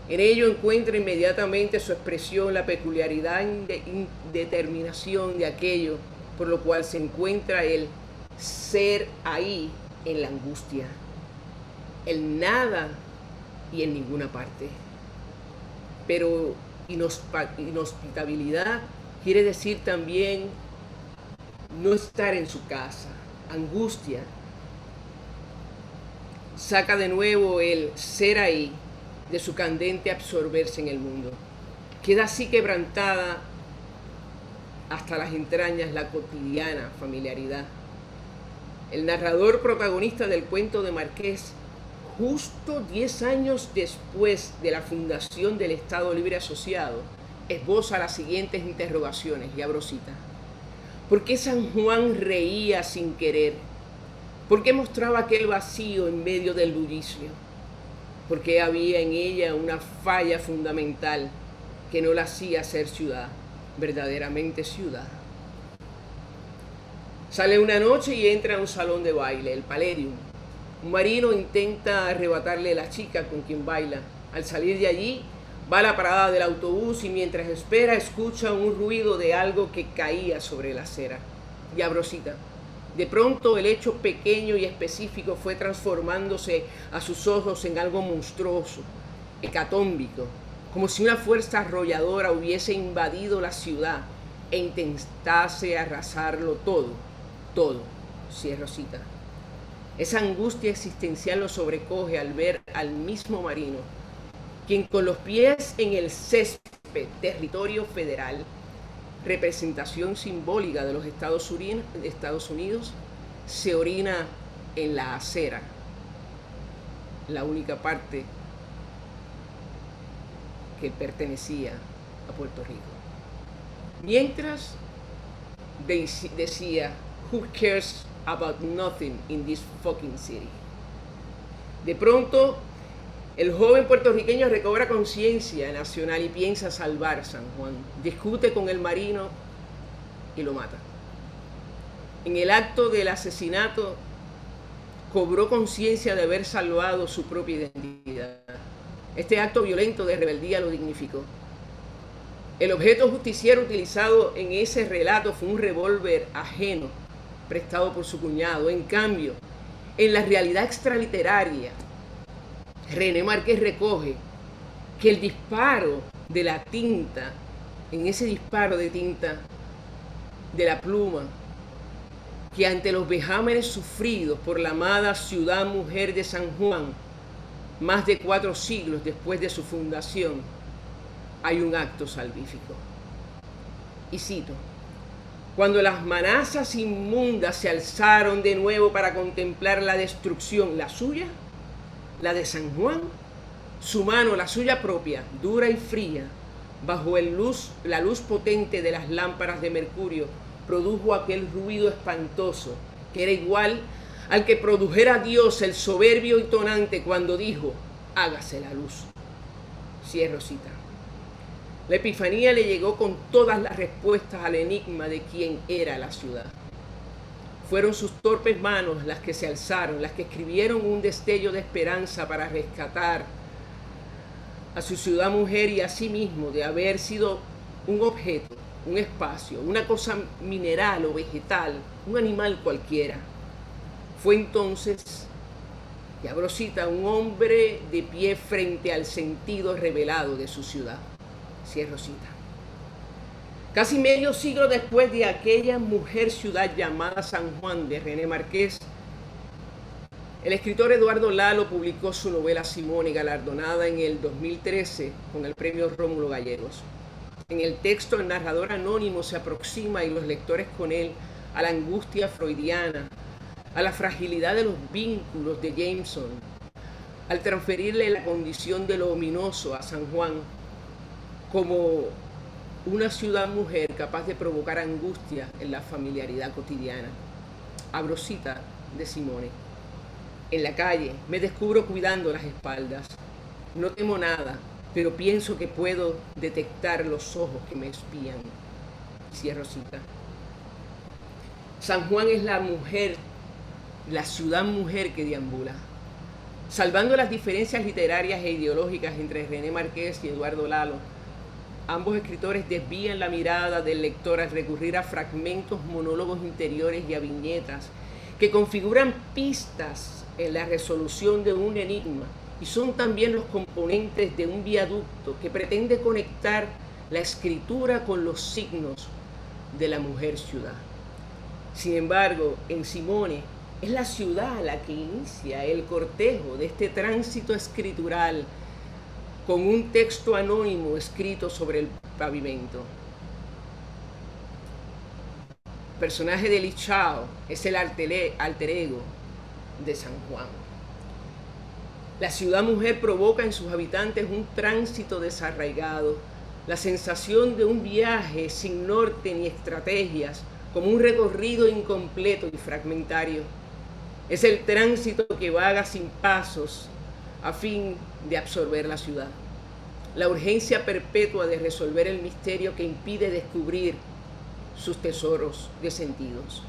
En ello encuentra inmediatamente su expresión la peculiaridad e indeterminación de aquello por lo cual se encuentra el ser ahí en la angustia, el nada y en ninguna parte. Pero inhospitabilidad quiere decir también no estar en su casa, angustia, saca de nuevo el ser ahí de su candente absorberse en el mundo. Queda así quebrantada hasta las entrañas la cotidiana familiaridad. El narrador protagonista del cuento de Márquez, justo 10 años después de la fundación del Estado Libre Asociado, esboza las siguientes interrogaciones, y abro cita. ¿Por qué San Juan reía sin querer? ¿Por qué mostraba aquel vacío en medio del bullicio? ¿Por qué había en ella una falla fundamental que no la hacía ser ciudad, verdaderamente ciudad? Sale una noche y entra a un salón de baile, el Palladium. Un marino intenta arrebatarle a la chica con quien baila. Al salir de allí, va a la parada del autobús y mientras espera escucha un ruido de algo que caía sobre la acera. Y abro cita. De pronto el hecho pequeño y específico fue transformándose a sus ojos en algo monstruoso, hecatómbico, como si una fuerza arrolladora hubiese invadido la ciudad e intentase arrasarlo todo, cierro cita. Esa angustia existencial lo sobrecoge al ver al mismo marino, quien con los pies en el césped, territorio federal, representación simbólica de los Estados Unidos, se orina en la acera, la única parte que pertenecía a Puerto Rico. Mientras decía, "Who cares about nothing in this fucking city?". De pronto, el joven puertorriqueño recobra conciencia nacional y piensa salvar San Juan. Discute con el marino y lo mata. En el acto del asesinato, cobró conciencia de haber salvado su propia identidad. Este acto violento de rebeldía lo dignificó. El objeto justiciero utilizado en ese relato fue un revólver ajeno, prestado por su cuñado. En cambio, en la realidad extraliteraria, René Márquez recoge que el disparo de la tinta, en ese disparo de tinta de la pluma, que ante los vejámenes sufridos por la amada ciudad mujer de San Juan, más de 4 siglos después de su fundación, hay un acto salvífico. Y cito: cuando las manazas inmundas se alzaron de nuevo para contemplar la destrucción, la suya, la de San Juan, su mano, la suya propia, dura y fría, bajo la luz potente de las lámparas de mercurio, produjo aquel ruido espantoso, que era igual al que produjera Dios el soberbio y tonante cuando dijo, hágase la luz. Cierro cita. La epifanía le llegó con todas las respuestas al enigma de quién era la ciudad. Fueron sus torpes manos las que se alzaron, las que escribieron un destello de esperanza para rescatar a su ciudad mujer y a sí mismo de haber sido un objeto, un espacio, una cosa mineral o vegetal, un animal cualquiera. Fue entonces, y abro cita, un hombre de pie frente al sentido revelado de su ciudad. Cierro cita. Casi medio siglo después de aquella mujer ciudad llamada San Juan de René Márquez, el escritor Eduardo Lalo publicó su novela Simone, galardonada en el 2013 con el premio Rómulo Gallegos. En el texto, el narrador anónimo se aproxima, y los lectores con él, a la angustia freudiana, a la fragilidad de los vínculos de Jameson, al transferirle la condición de lo ominoso a San Juan como una ciudad mujer capaz de provocar angustia en la familiaridad cotidiana. Abro cita de Simone. En la calle me descubro cuidando las espaldas. No temo nada, pero pienso que puedo detectar los ojos que me espían. Cierro cita. San Juan es la mujer, la ciudad mujer que deambula. Salvando las diferencias literarias e ideológicas entre René Márquez y Eduardo Lalo, ambos escritores desvían la mirada del lector al recurrir a fragmentos, monólogos interiores y a viñetas que configuran pistas en la resolución de un enigma y son también los componentes de un viaducto que pretende conectar la escritura con los signos de la mujer ciudad. Sin embargo, en Simone es la ciudad la que inicia el cortejo de este tránsito escritural con un texto anónimo escrito sobre el pavimento. El personaje de Li Chao es el alter ego de San Juan. La ciudad mujer provoca en sus habitantes un tránsito desarraigado, la sensación de un viaje sin norte ni estrategias, como un recorrido incompleto y fragmentario. Es el tránsito que vaga sin pasos a fin de absorber la ciudad. La urgencia perpetua de resolver el misterio que impide descubrir sus tesoros de sentidos.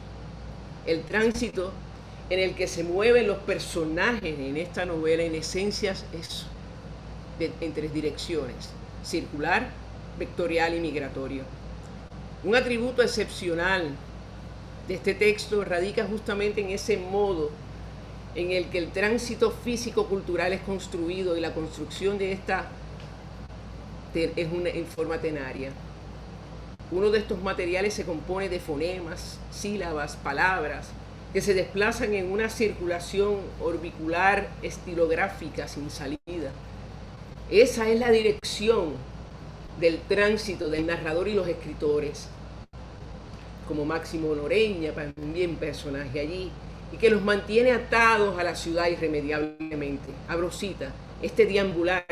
El tránsito en el que se mueven los personajes en esta novela, en esencia, es en tres direcciones: circular, vectorial y migratorio. Un atributo excepcional de este texto radica justamente en ese modo en el que el tránsito físico-cultural es construido y la construcción de esta es en forma tenaria. Uno de estos materiales se compone de fonemas, sílabas, palabras, que se desplazan en una circulación orbicular estilográfica sin salida. Esa es la dirección del tránsito del narrador y los escritores, como Máximo Noreña, también personaje allí, y que los mantiene atados a la ciudad irremediablemente. Abro cita: este deambular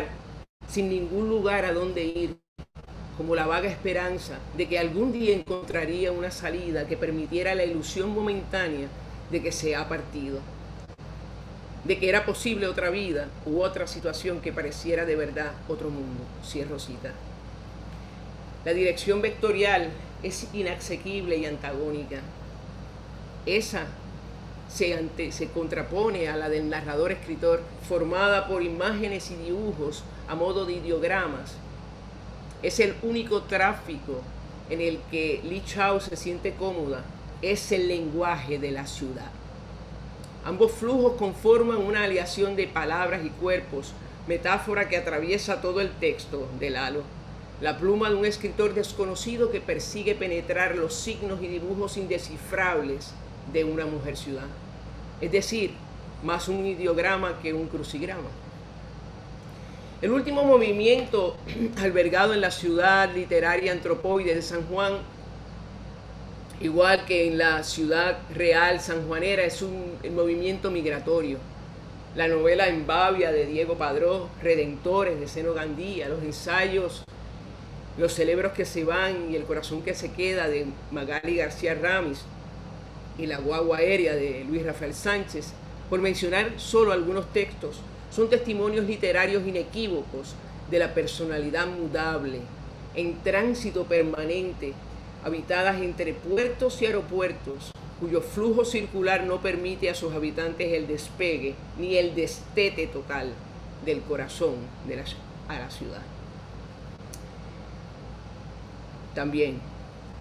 sin ningún lugar a donde ir, como la vaga esperanza de que algún día encontraría una salida que permitiera la ilusión momentánea de que se ha partido, de que era posible otra vida u otra situación que pareciera de verdad otro mundo. Cierro cita. La dirección vectorial es inasequible y antagónica. Esa se contrapone a la del narrador-escritor, formada por imágenes y dibujos a modo de ideogramas. Es el único tráfico en el que Li Chao se siente cómoda, es el lenguaje de la ciudad. Ambos flujos conforman una aleación de palabras y cuerpos, metáfora que atraviesa todo el texto de Lalo. La pluma de un escritor desconocido que persigue penetrar los signos y dibujos indescifrables de una mujer ciudad. Es decir, más un ideograma que un crucigrama. El último movimiento albergado en la ciudad literaria antropoide de San Juan, igual que en la ciudad real sanjuanera, es el movimiento migratorio. La novela Embavia de Diego Padró, Redentores de Zeno Gandía, los ensayos Los celebros que se van y el corazón que se queda de Magali García Ramis y La guagua aérea de Luis Rafael Sánchez, por mencionar solo algunos textos, son testimonios literarios inequívocos de la personalidad mudable, en tránsito permanente, habitadas entre puertos y aeropuertos, cuyo flujo circular no permite a sus habitantes el despegue ni el destete total del corazón a la ciudad. También,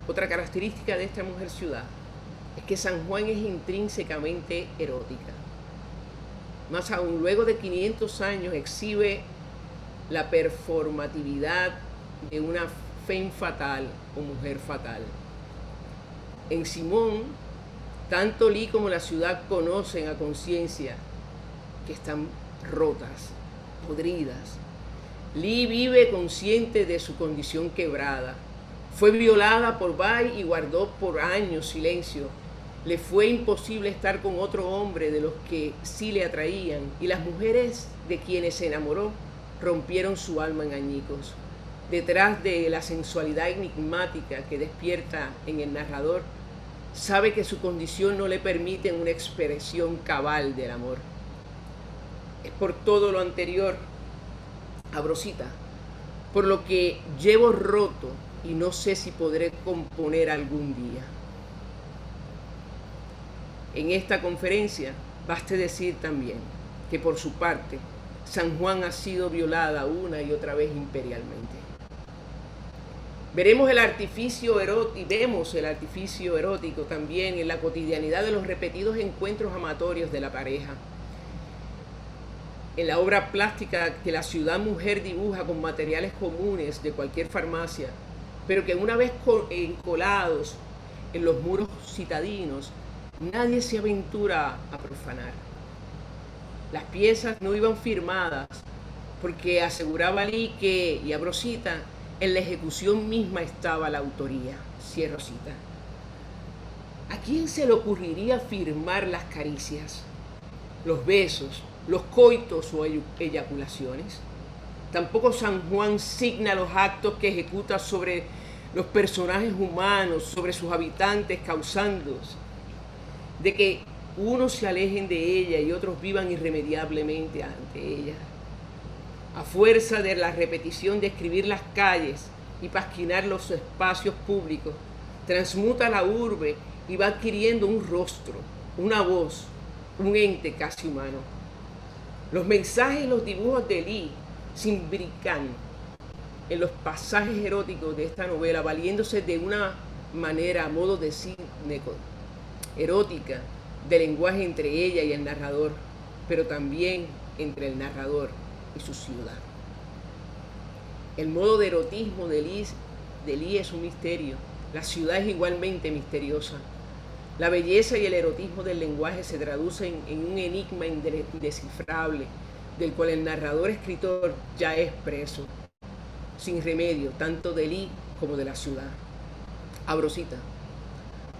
otra característica de esta mujer ciudad es que San Juan es intrínsecamente erótica. Más aún, luego de 500 años exhibe la performatividad de una femme fatal o mujer fatal. En Simón, tanto Li como la ciudad conocen a conciencia que están rotas, podridas. Li vive consciente de su condición quebrada. Fue violada por Bai y guardó por años silencio. Le fue imposible estar con otro hombre de los que sí le atraían, y las mujeres de quienes se enamoró rompieron su alma en añicos. Detrás de la sensualidad enigmática que despierta en el narrador, sabe que su condición no le permite una expresión cabal del amor. Es por todo lo anterior, abro cita, por lo que llevo roto y no sé si podré componer algún día. En esta conferencia, baste decir también que por su parte, San Juan ha sido violada una y otra vez imperialmente. Vemos el artificio erótico también en la cotidianidad de los repetidos encuentros amatorios de la pareja. En la obra plástica que la ciudad mujer dibuja con materiales comunes de cualquier farmacia, pero que una vez encolados en los muros citadinos, nadie se aventura a profanar. Las piezas no iban firmadas porque aseguraba Lee que, y abro cita, en la ejecución misma estaba la autoría, cierro cita. ¿A quién se le ocurriría firmar las caricias, los besos, los coitos o eyaculaciones? Tampoco San Juan signa los actos que ejecuta sobre los personajes humanos, sobre sus habitantes, causando de que unos se alejen de ella y otros vivan irremediablemente ante ella. A fuerza de la repetición de escribir las calles y pasquinar los espacios públicos, transmuta la urbe y va adquiriendo un rostro, una voz, un ente casi humano. Los mensajes y los dibujos de Lee se imbrican en los pasajes eróticos de esta novela, valiéndose de una manera, a modo de cine erótica, de lenguaje entre ella y el narrador, pero también entre el narrador y su ciudad. El modo de erotismo de Lee es un misterio. La ciudad es igualmente misteriosa. La belleza y el erotismo del lenguaje se traducen en un enigma indescifrable, del cual el narrador escritor ya es preso, sin remedio, tanto de Lee como de la ciudad. Abro cita.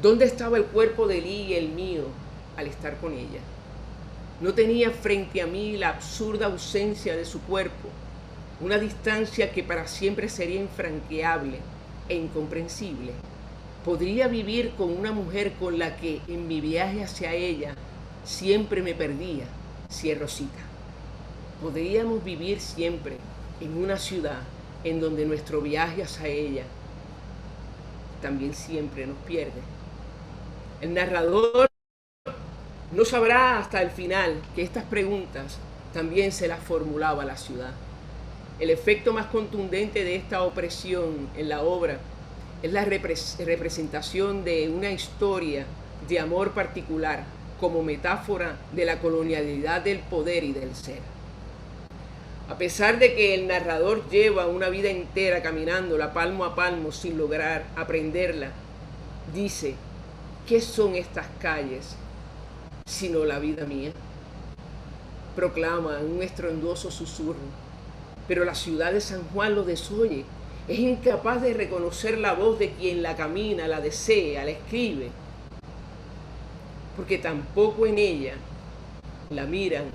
¿Dónde estaba el cuerpo de Lee y el mío al estar con ella? No tenía frente a mí la absurda ausencia de su cuerpo, una distancia que para siempre sería infranqueable e incomprensible. Podría vivir con una mujer con la que en mi viaje hacia ella siempre me perdía, cierro cita. Podríamos vivir siempre en una ciudad en donde nuestro viaje hacia ella también siempre nos pierde. El narrador no sabrá hasta el final que estas preguntas también se las formulaba la ciudad. El efecto más contundente de esta opresión en la obra es la representación de una historia de amor particular como metáfora de la colonialidad del poder y del ser. A pesar de que el narrador lleva una vida entera caminándola palmo a palmo sin lograr aprenderla, dice: ¿qué son estas calles sino la vida mía? Proclama en un estruendoso susurro, pero la ciudad de San Juan lo desoye. Es incapaz de reconocer la voz de quien la camina, la desea, la escribe, porque tampoco en ella la miran,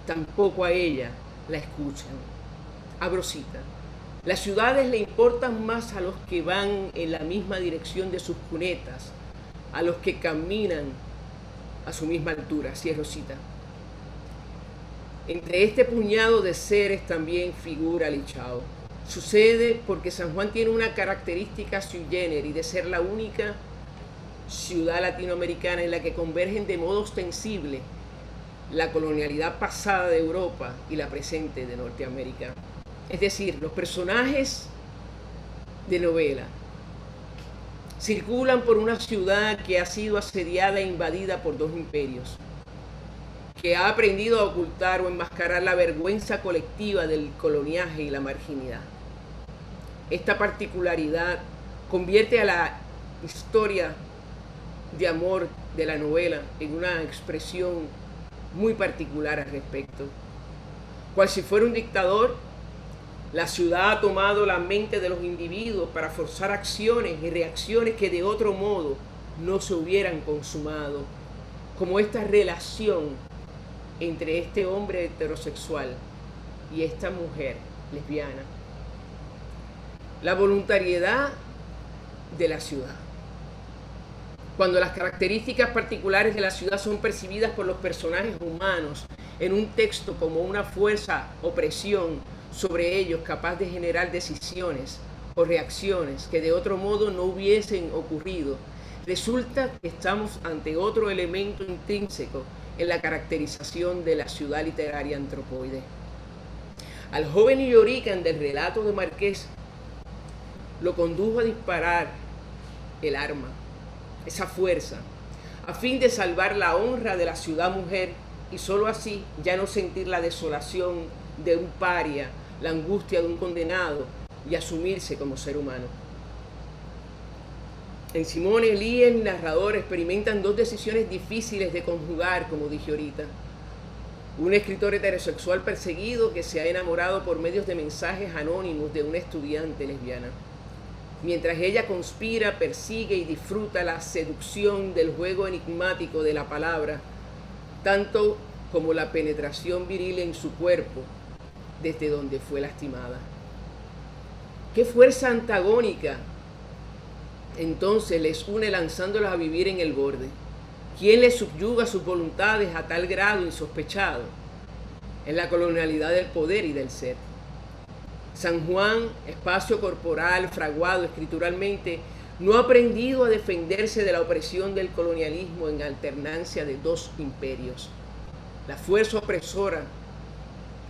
tampoco a ella la escuchan. Abro cita. Las ciudades le importan más a los que van en la misma dirección de sus cunetas, a los que caminan a su misma altura, cierro cita. Entre este puñado de seres también figura Lee Child. Sucede porque San Juan tiene una característica sui generis de ser la única ciudad latinoamericana en la que convergen de modo ostensible la colonialidad pasada de Europa y la presente de Norteamérica. Es decir, los personajes de novela circulan por una ciudad que ha sido asediada e invadida por dos imperios, que ha aprendido a ocultar o enmascarar la vergüenza colectiva del coloniaje y la marginidad. Esta particularidad convierte a la historia de amor de la novela en una expresión muy particular al respecto. Cual si fuera un dictador, la ciudad ha tomado la mente de los individuos para forzar acciones y reacciones que de otro modo no se hubieran consumado, como esta relación entre este hombre heterosexual y esta mujer lesbiana. La voluntariedad de la ciudad. Cuando las características particulares de la ciudad son percibidas por los personajes humanos en un texto como una fuerza opresión sobre ellos capaz de generar decisiones o reacciones que de otro modo no hubiesen ocurrido, resulta que estamos ante otro elemento intrínseco en la caracterización de la ciudad literaria antropoide. Al joven newyorrican del relato de Márquez lo condujo a disparar el arma, esa fuerza, a fin de salvar la honra de la ciudad mujer y sólo así ya no sentir la desolación de un paria, la angustia de un condenado y asumirse como ser humano. En Simón Elías, el narrador, experimentan dos decisiones difíciles de conjugar, como dije ahorita. Un escritor heterosexual perseguido que se ha enamorado por medios de mensajes anónimos de una estudiante lesbiana. Mientras ella conspira, persigue y disfruta la seducción del juego enigmático de la palabra, tanto como la penetración viril en su cuerpo, desde donde fue lastimada. ¿Qué fuerza antagónica entonces les une lanzándolos a vivir en el borde? ¿Quién les subyuga sus voluntades a tal grado insospechado? En la colonialidad del poder y del ser. San Juan, espacio corporal fraguado escrituralmente, no ha aprendido a defenderse de la opresión del colonialismo en alternancia de dos imperios. La fuerza opresora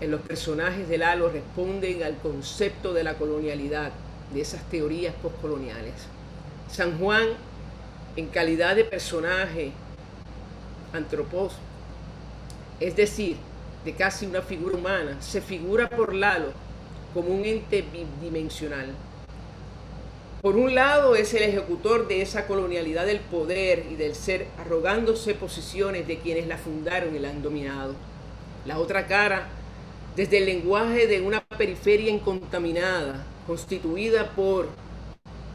en los personajes del halo responden al concepto de la colonialidad, de esas teorías postcoloniales. San Juan, en calidad de personaje antropos, es decir, de casi una figura humana, se figura por Lalo como un ente bidimensional. Por un lado es el ejecutor de esa colonialidad del poder y del ser, arrogándose posiciones de quienes la fundaron y la han dominado. La otra cara, desde el lenguaje de una periferia incontaminada, constituida por,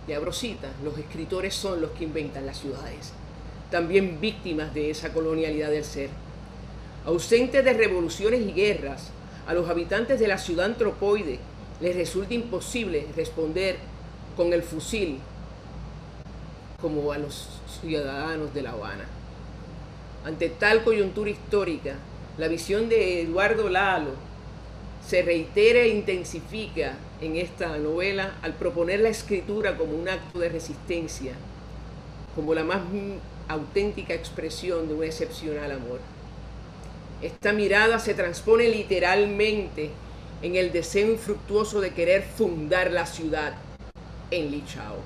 y abro cita, los escritores son los que inventan las ciudades, también víctimas de esa colonialidad del ser. Ausentes de revoluciones y guerras, a los habitantes de la ciudad antropoide les resulta imposible responder con el fusil como a los ciudadanos de La Habana. Ante tal coyuntura histórica, la visión de Eduardo Lalo se reitera e intensifica en esta novela al proponer la escritura como un acto de resistencia, como la más auténtica expresión de un excepcional amor. Esta mirada se transpone literalmente en el deseo infructuoso de querer fundar la ciudad en Lichao,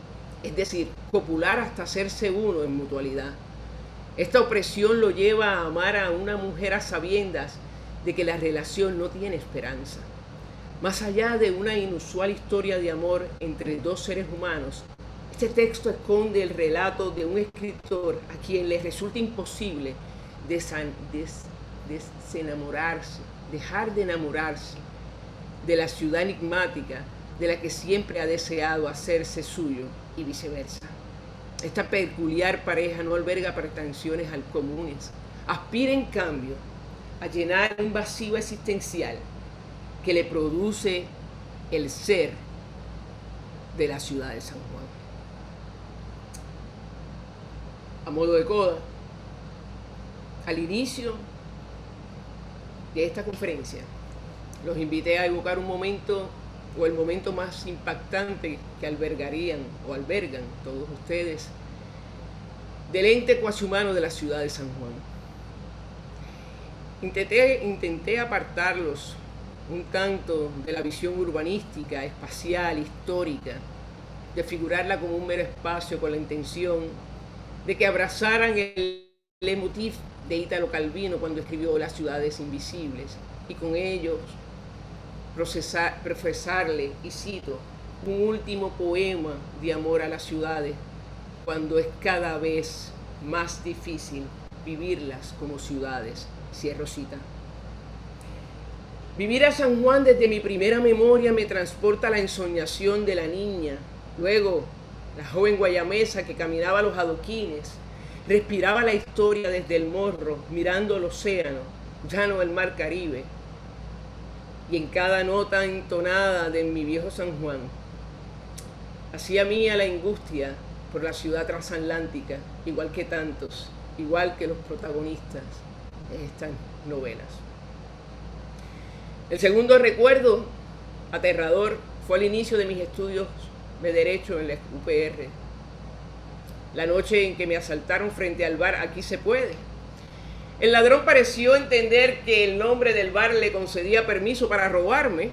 es decir, copular hasta hacerse uno en mutualidad. Esta opresión lo lleva a amar a una mujer a sabiendas de que la relación no tiene esperanza. Más allá de una inusual historia de amor entre dos seres humanos, este texto esconde el relato de un escritor a quien le resulta imposible desenamorarse, dejar de enamorarse de la ciudad enigmática de la que siempre ha deseado hacerse suyo y viceversa. Esta peculiar pareja no alberga pretensiones comunes, aspira en cambio a llenar un vacío existencial que le produce el ser de la ciudad de San Juan. A modo de coda, al inicio de esta conferencia, los invité a evocar un momento o el momento más impactante que albergarían o albergan todos ustedes del ente cuashihumano de la ciudad de San Juan. Intenté apartarlos un tanto de la visión urbanística, espacial, histórica, de figurarla como un mero espacio con la intención de que abrazaran el leitmotiv de Italo Calvino cuando escribió Las ciudades invisibles, y con ellos profesarle, y cito, un último poema de amor a las ciudades, cuando es cada vez más difícil vivirlas como ciudades. Cierro cita. Vivir a San Juan desde mi primera memoria me transporta a la ensoñación de la niña, luego la joven guayamesa que caminaba a los adoquines, respiraba la historia desde el morro, mirando el océano, ya no el mar Caribe, y en cada nota entonada de mi viejo San Juan, hacía mía la angustia por la ciudad transatlántica, igual que tantos, igual que los protagonistas de estas novelas. El segundo recuerdo aterrador fue al inicio de mis estudios de Derecho en la UPR, la noche en que me asaltaron frente al bar Aquí se puede. El ladrón pareció entender que el nombre del bar le concedía permiso para robarme,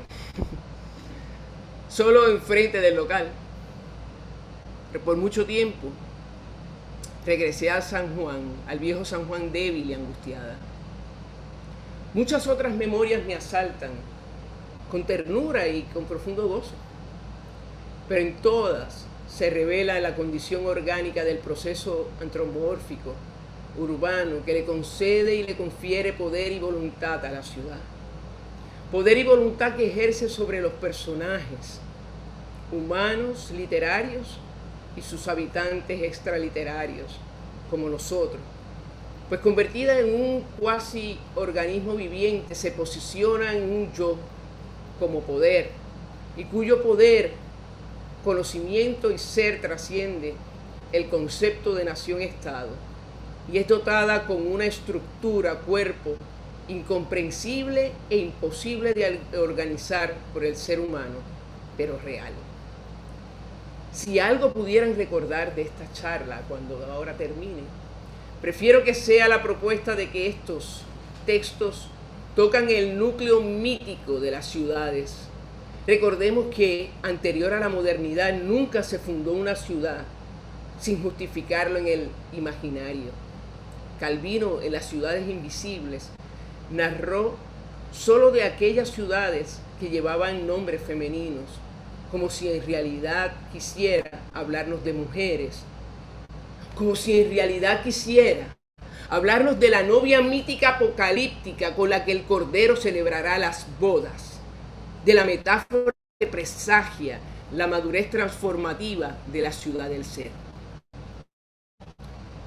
solo enfrente del local. Pero por mucho tiempo regresé a San Juan, al viejo San Juan débil y angustiada. Muchas otras memorias me asaltan, con ternura y con profundo gozo. Pero en todas se revela la condición orgánica del proceso antropomórfico urbano que le concede y le confiere poder y voluntad a la ciudad. Poder y voluntad que ejerce sobre los personajes humanos, literarios y sus habitantes extraliterarios, como nosotros. Pues convertida en un cuasi organismo viviente, se posiciona en un yo como poder, y cuyo poder, conocimiento y ser trasciende el concepto de nación-estado, y es dotada con una estructura, cuerpo, incomprensible e imposible de organizar por el ser humano, pero real. Si algo pudieran recordar de esta charla cuando ahora termine, prefiero que sea la propuesta de que estos textos tocan el núcleo mítico de las ciudades. Recordemos que anterior a la modernidad nunca se fundó una ciudad sin justificarlo en el imaginario. Calvino, en Las ciudades invisibles, narró solo de aquellas ciudades que llevaban nombres femeninos, como si en realidad quisiera hablarnos de mujeres, como si en realidad quisiera hablarnos de la novia mítica apocalíptica con la que el Cordero celebrará las bodas, de la metáfora que presagia la madurez transformativa de la ciudad del ser.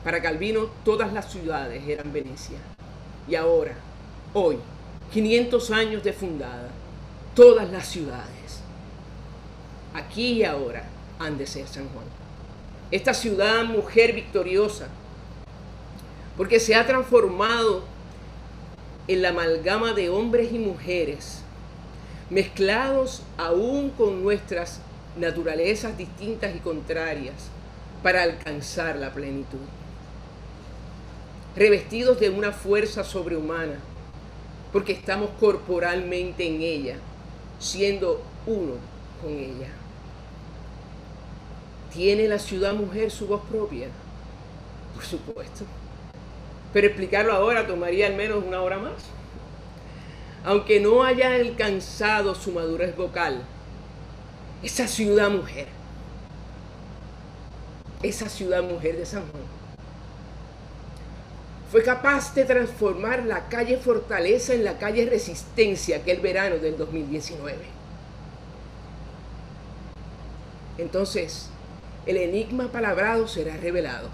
Para Calvino, todas las ciudades eran Venecia. Y ahora, hoy, 500 años de fundada, todas las ciudades, aquí y ahora, han de ser San Juan. Esta ciudad, mujer victoriosa, porque se ha transformado en la amalgama de hombres y mujeres, mezclados aún con nuestras naturalezas distintas y contrarias, para alcanzar la plenitud. Revestidos de una fuerza sobrehumana, porque estamos corporalmente en ella, siendo uno con ella. ¿Tiene la ciudad mujer su voz propia? Por supuesto. Pero explicarlo ahora tomaría al menos una hora más. Aunque no haya alcanzado su madurez vocal, esa ciudad mujer de San Juan, fue capaz de transformar la calle Fortaleza en la calle Resistencia aquel verano del 2019. Entonces, el enigma palabrado será revelado.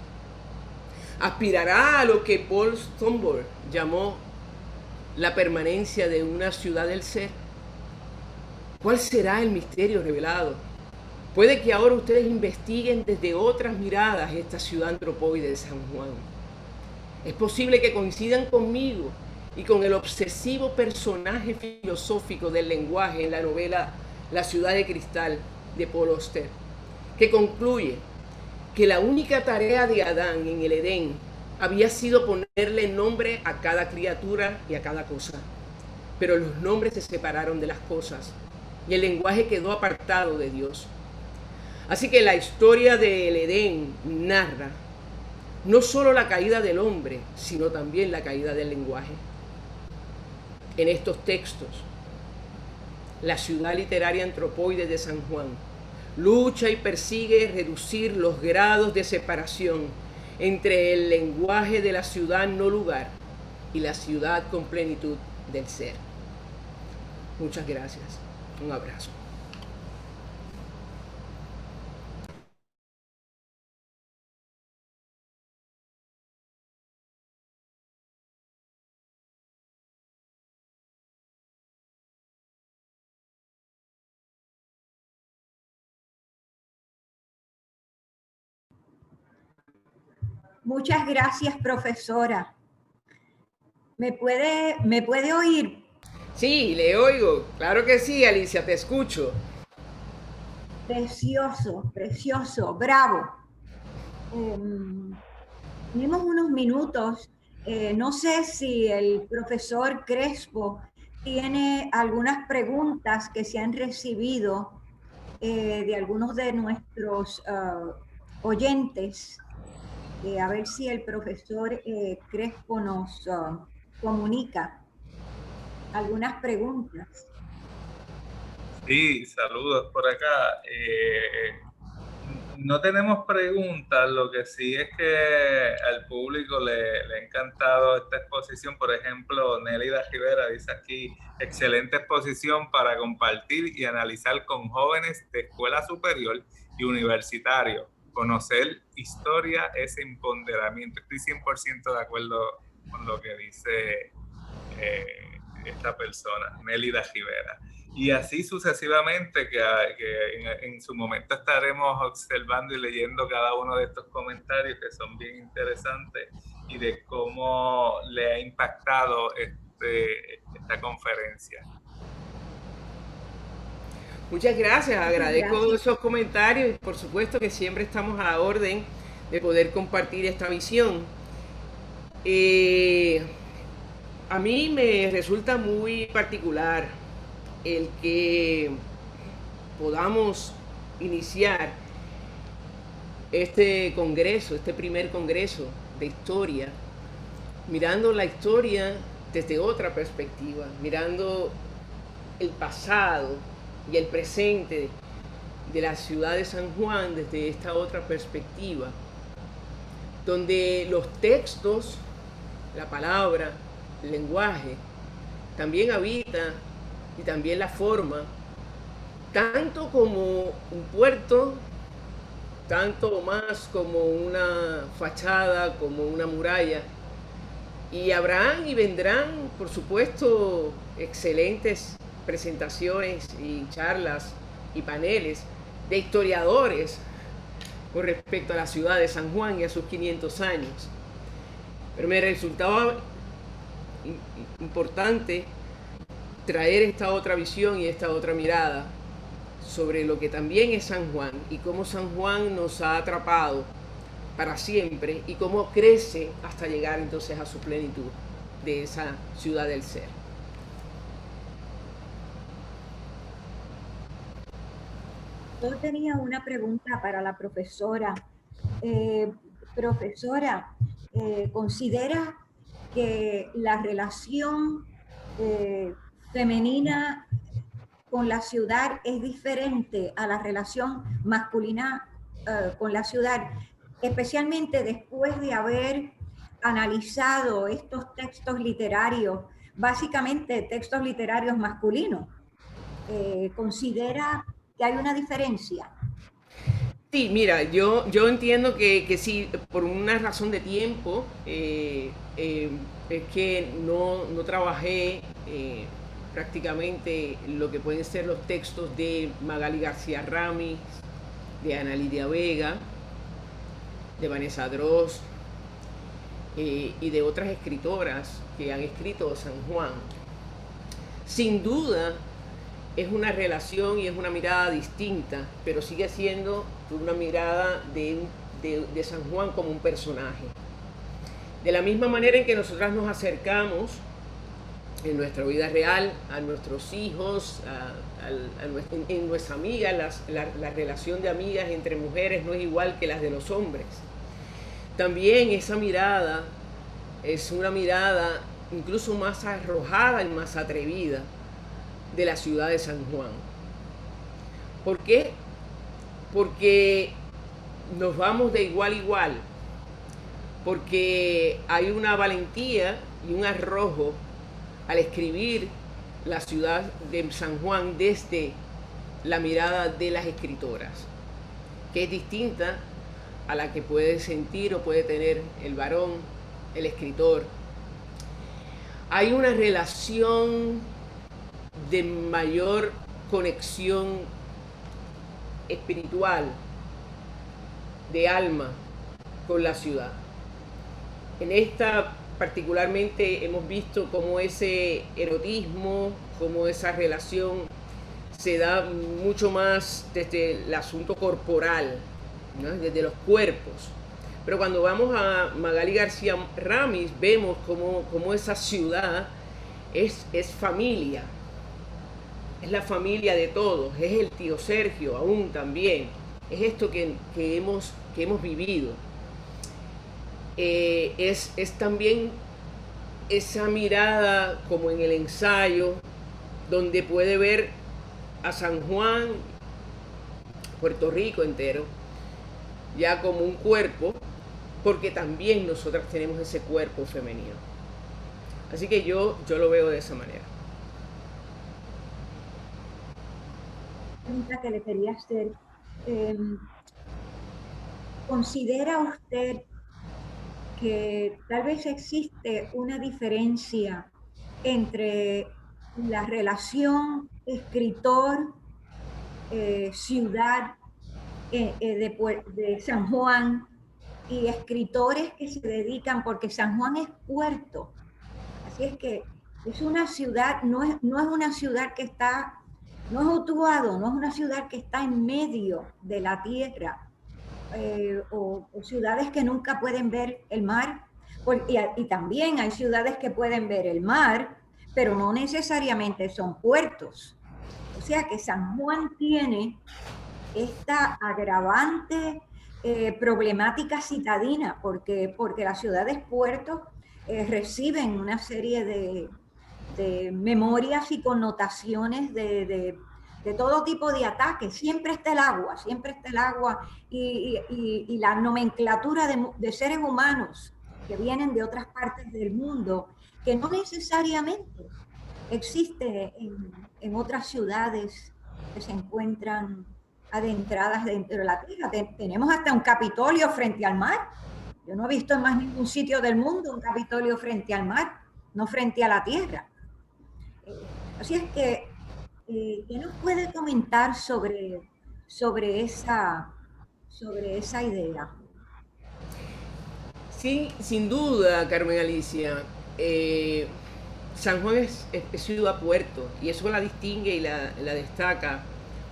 Aspirará a lo que Paul Stoneborough llamó la permanencia de una ciudad del ser. ¿Cuál será el misterio revelado? Puede que ahora ustedes investiguen desde otras miradas esta ciudad antropoide de San Juan. Es posible que coincidan conmigo y con el obsesivo personaje filosófico del lenguaje en la novela La ciudad de cristal de Paul Auster, que concluye que la única tarea de Adán en el Edén había sido ponerle nombre a cada criatura y a cada cosa. Pero los nombres se separaron de las cosas y el lenguaje quedó apartado de Dios. Así que la historia del Edén narra no solo la caída del hombre, sino también la caída del lenguaje. En estos textos, la ciudad literaria antropoide de San Juan lucha y persigue reducir los grados de separación entre el lenguaje de la ciudad no lugar y la ciudad con plenitud del ser. Muchas gracias. Un abrazo. Muchas gracias, profesora. ¿Me puede oír? Sí, le oigo. Claro que sí, Alicia, te escucho. Precioso, precioso, bravo. Tenemos unos minutos. No sé si el profesor Crespo tiene algunas preguntas que se han recibido de algunos de nuestros oyentes. A ver si el profesor Crespo nos comunica algunas preguntas. Sí, saludos por acá. no tenemos preguntas, lo que sí es que al público le ha encantado esta exposición. Por ejemplo, Nélida Rivera dice aquí, excelente exposición para compartir y analizar con jóvenes de escuela superior y universitario. Conocer historia es empoderamiento. Estoy 100% de acuerdo con lo que dice esta persona, Nélida Rivera. Y así sucesivamente, que en su momento estaremos observando y leyendo cada uno de estos comentarios que son bien interesantes y de cómo le ha impactado esta conferencia. Muchas gracias, agradezco esos comentarios y por supuesto que siempre estamos a la orden de poder compartir esta visión. A mí me resulta muy particular el que podamos iniciar este congreso, este primer congreso de historia, mirando la historia desde otra perspectiva, mirando el pasado y el presente de la ciudad de San Juan desde esta otra perspectiva, donde los textos, la palabra, el lenguaje, también habita y también la forma, tanto como un puerto, tanto más como una fachada, como una muralla. Y habrán y vendrán, por supuesto, excelentes presentaciones y charlas y paneles de historiadores con respecto a la ciudad de San Juan y a sus 500 años. Pero me resultaba importante traer esta otra visión y esta otra mirada sobre lo que también es San Juan y cómo San Juan nos ha atrapado para siempre y cómo crece hasta llegar entonces a su plenitud de esa ciudad del ser. Yo tenía una pregunta para la profesora. Profesora, ¿considera que la relación femenina con la ciudad es diferente a la relación masculina con la ciudad, especialmente después de haber analizado estos textos literarios, básicamente textos literarios masculinos? ¿Considera que hay una diferencia? Sí, mira, yo entiendo que sí, por una razón de tiempo, es que no trabajé prácticamente lo que pueden ser los textos de Magali García Ramis, de Ana Lidia Vega, de Vanessa Droz y de otras escritoras que han escrito San Juan. Sin duda es una relación y es una mirada distinta, pero sigue siendo una mirada de San Juan como un personaje. De la misma manera en que nosotras nos acercamos en nuestra vida real a nuestros hijos, en nuestra amiga, la relación de amigas entre mujeres no es igual que las de los hombres. También esa mirada es una mirada incluso más arrojada y más atrevida de la ciudad de San Juan. ¿Por qué? Porque nos vamos de igual a igual, porque hay una valentía y un arrojo al escribir la ciudad de San Juan desde la mirada de las escritoras, que es distinta a la que puede sentir o puede tener el varón, el escritor. Hay una relación de mayor conexión espiritual, de alma, con la ciudad. En esta particularmente hemos visto cómo ese erotismo, cómo esa relación se da mucho más desde el asunto corporal, ¿no? Desde los cuerpos. Pero cuando vamos a Magali García Ramis vemos cómo esa ciudad es familia. Es la familia de todos, es el tío Sergio aún también, es esto que hemos vivido. Es también esa mirada como en el ensayo, donde puede ver a San Juan, Puerto Rico entero, ya como un cuerpo, porque también nosotras tenemos ese cuerpo femenino. Así que yo lo veo de esa manera. Pregunta que le quería hacer. ¿Considera usted que tal vez existe una diferencia entre la relación escritor-ciudad de San Juan y escritores que se dedican, porque San Juan es puerto? Así es que es una ciudad, no es una ciudad que está, no es Utuado, no es una ciudad que está en medio de la tierra, o ciudades que nunca pueden ver el mar, y también hay ciudades que pueden ver el mar, pero no necesariamente son puertos. O sea que San Juan tiene esta agravante problemática citadina, porque las ciudades puertos reciben una serie de memorias y connotaciones de todo tipo de ataques. Siempre está el agua y la nomenclatura de seres humanos que vienen de otras partes del mundo, que no necesariamente existe en otras ciudades que se encuentran adentradas dentro de la tierra. Tenemos hasta un Capitolio frente al mar. Yo no he visto en más ningún sitio del mundo un Capitolio frente al mar, no frente a la tierra. Así es que, ¿qué nos puede comentar sobre esa idea? Sí, sin duda, Carmen Alicia. San Juan es ciudad-puerto, y eso la distingue y la destaca,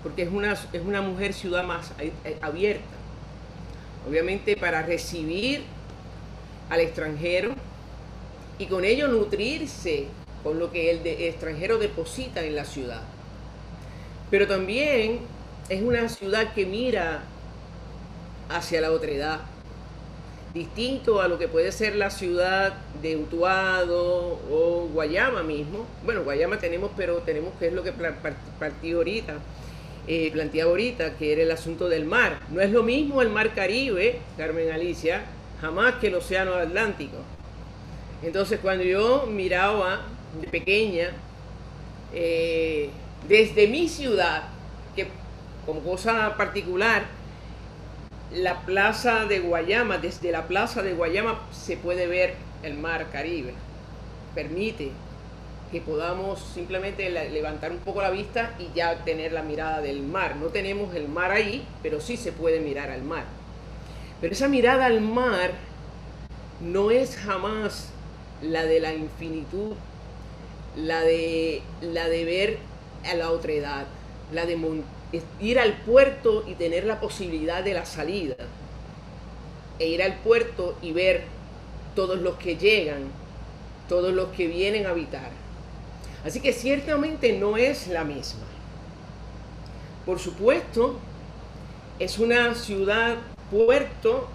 porque es una mujer ciudad más abierta, obviamente para recibir al extranjero y con ello nutrirse con lo que el extranjero deposita en la ciudad. Pero también es una ciudad que mira hacia la otredad, distinto a lo que puede ser la ciudad de Utuado o Guayama mismo. Bueno, Guayama tenemos, pero tenemos que es lo que planteaba ahorita, que era el asunto del mar. No es lo mismo el mar Caribe, Carmen Alicia, jamás que el océano Atlántico. Entonces, cuando yo miraba de pequeña, desde mi ciudad, que como cosa particular, la plaza de Guayama, desde la plaza de Guayama se puede ver el mar Caribe. Permite que podamos simplemente levantar un poco la vista y ya tener la mirada del mar. No tenemos el mar ahí, pero sí se puede mirar al mar. Pero esa mirada al mar no es jamás la de la infinitud, la de ver a la otredad, la de ir al puerto y tener la posibilidad de la salida, e ir al puerto y ver todos los que llegan, todos los que vienen a habitar. Así que ciertamente no es la misma. Por supuesto, es una ciudad puerto,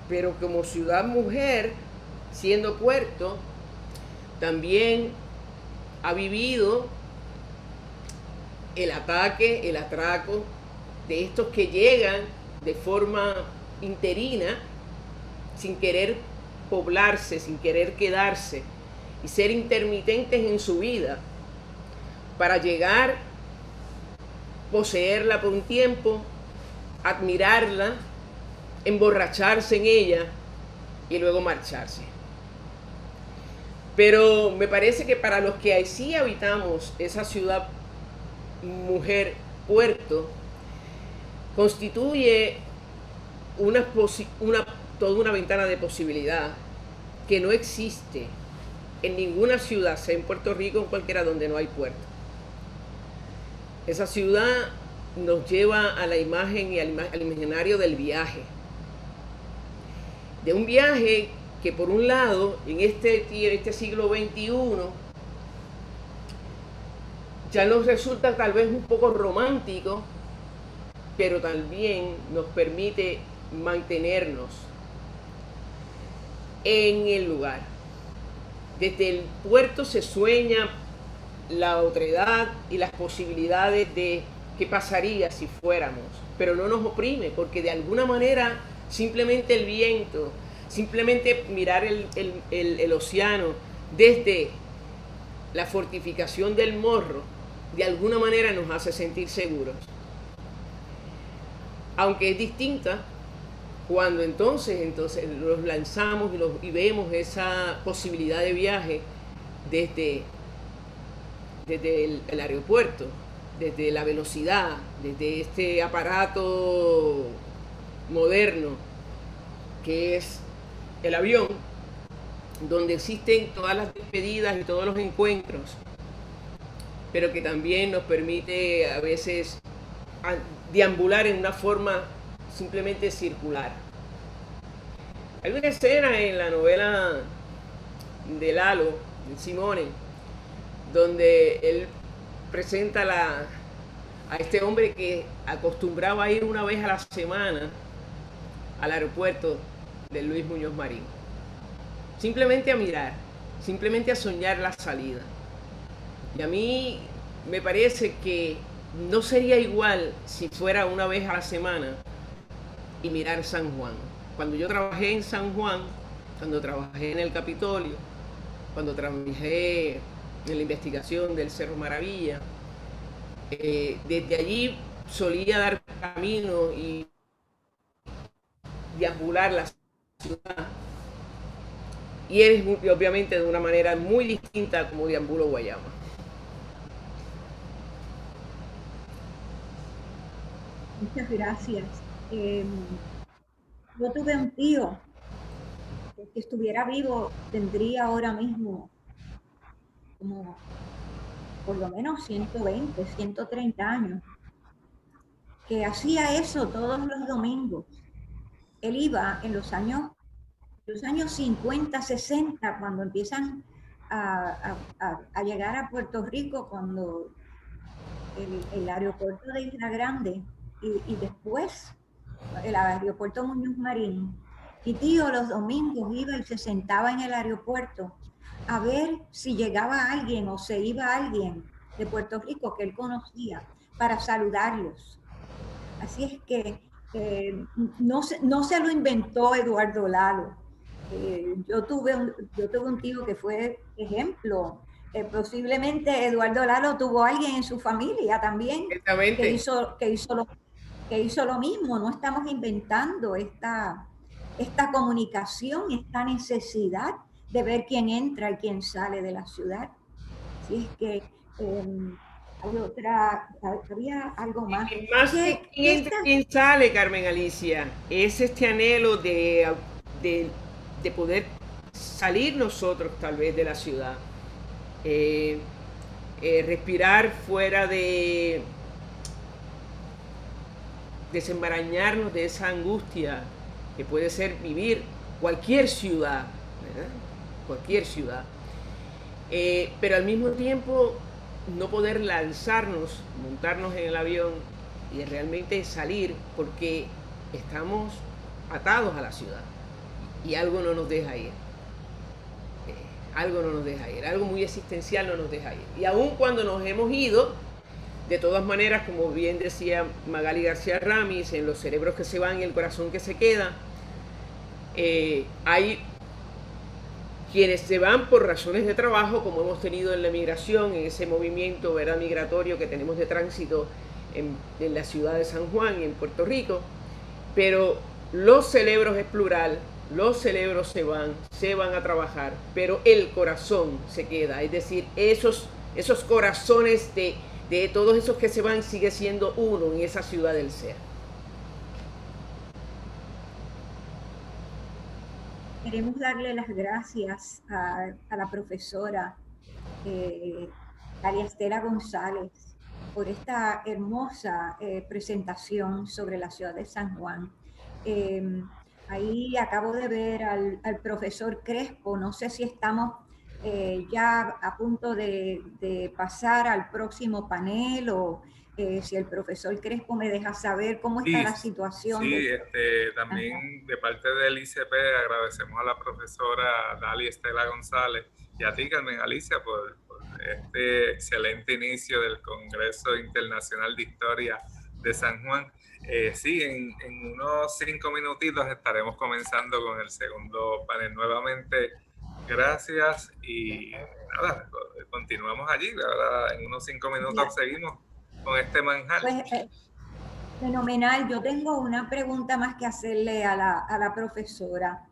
pero como ciudad mujer, siendo puerto, también ha vivido el ataque, el atraco de estos que llegan de forma interina, sin querer poblarse, sin querer quedarse y ser intermitentes en su vida, para llegar, poseerla por un tiempo, admirarla, emborracharse en ella y luego marcharse. Pero me parece que para los que sí habitamos esa ciudad mujer puerto, constituye toda una ventana de posibilidad que no existe en ninguna ciudad, sea en Puerto Rico o en cualquiera donde no hay puerto. Esa ciudad nos lleva a la imagen y al imaginario del viaje. De un viaje que por un lado, en este siglo XXI, ya nos resulta tal vez un poco romántico, pero también nos permite mantenernos en el lugar. Desde el puerto se sueña la otredad y las posibilidades de qué pasaría si fuéramos, pero no nos oprime, porque de alguna manera simplemente el viento, simplemente mirar el océano desde la fortificación del Morro, de alguna manera nos hace sentir seguros. Aunque es distinta cuando entonces nos lanzamos y vemos esa posibilidad de viaje desde el aeropuerto, desde la velocidad, desde este aparato moderno que es el avión, donde existen todas las despedidas y todos los encuentros, pero que también nos permite a veces deambular en una forma simplemente circular. Hay una escena en la novela de Lalo, de Simone, donde él presenta a este hombre que acostumbraba a ir una vez a la semana al aeropuerto de Luis Muñoz Marín. Simplemente a mirar, simplemente a soñar la salida. Y a mí me parece que no sería igual si fuera una vez a la semana y mirar San Juan. Cuando yo trabajé en San Juan, cuando trabajé en el Capitolio, cuando trabajé en la investigación del Cerro Maravilla, desde allí solía dar camino y deambular la ciudad. Y es obviamente de una manera muy distinta como deambulo Guayama. Muchas gracias. Yo tuve un tío que si estuviera vivo tendría ahora mismo como por lo menos 120, 130 años, que hacía eso todos los domingos. Él iba en los años 50, 60, cuando empiezan a llegar a Puerto Rico, cuando el aeropuerto de Isla Grande y después el aeropuerto Muñoz Marín. Mi tío los domingos iba y se sentaba en el aeropuerto a ver si llegaba alguien o se iba alguien de Puerto Rico que él conocía para saludarlos. Así es que no se lo inventó Eduardo Lalo. Yo tuve un tío que fue ejemplo. Posiblemente Eduardo Lalo tuvo alguien en su familia también que hizo lo mismo. No estamos inventando esta comunicación, esta necesidad de ver quién entra y quién sale de la ciudad. Así es que había algo más. Y más que quién entra, quién sale, Carmen Alicia, es este anhelo de poder salir nosotros tal vez de la ciudad, respirar fuera de desenmarañarnos de esa angustia que puede ser vivir cualquier ciudad, ¿verdad? Cualquier ciudad, pero al mismo tiempo no poder lanzarnos, montarnos en el avión y realmente salir porque estamos atados a la ciudad y algo no nos deja ir. Algo no nos deja ir, algo muy existencial no nos deja ir. Y aun cuando nos hemos ido, de todas maneras, como bien decía Magali García Ramis, en los cerebros que se van y el corazón que se queda, hay quienes se van por razones de trabajo, como hemos tenido en la migración, en ese movimiento, ¿verdad?, migratorio que tenemos de tránsito en la ciudad de San Juan y en Puerto Rico, pero los cerebros es plural, los cerebros se van a trabajar, pero el corazón se queda, es decir, esos corazones de todos esos que se van sigue siendo uno en esa ciudad del ser. Queremos darle las gracias a la profesora María Estela González por esta hermosa presentación sobre la ciudad de San Juan. Ahí acabo de ver al profesor Crespo, no sé si estamos ya a punto de pasar al próximo panel o si el profesor Crespo me deja saber cómo está la situación. Sí, también de parte del ICP agradecemos a la profesora Dalia Estela González y a ti, Carmen Alicia, por este excelente inicio del Congreso Internacional de Historia de San Juan. Sí, en unos 5 minutitos estaremos comenzando con el segundo panel. Nuevamente, gracias y nada, continuamos allí. Ahora en unos 5 minutos seguimos con este manjar. Pues, fenomenal. Yo tengo una pregunta más que hacerle a la profesora.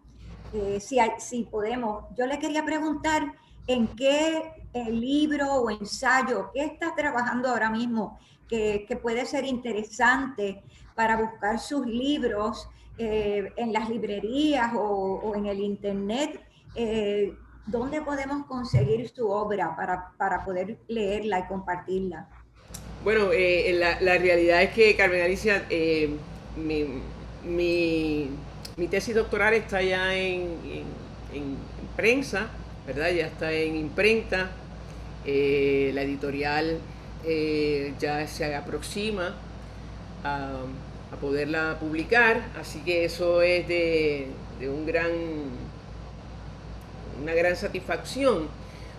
Si podemos, yo le quería preguntar en qué libro o ensayo, qué está trabajando ahora mismo, que puede ser interesante para buscar sus libros en las librerías o en el internet. ¿Dónde podemos conseguir su obra para poder leerla y compartirla? Bueno, la realidad es que, Carmen Alicia, mi tesis doctoral está ya en prensa, ¿verdad? Ya está en imprenta. La editorial ya se aproxima a poderla publicar, así que eso es de una gran satisfacción.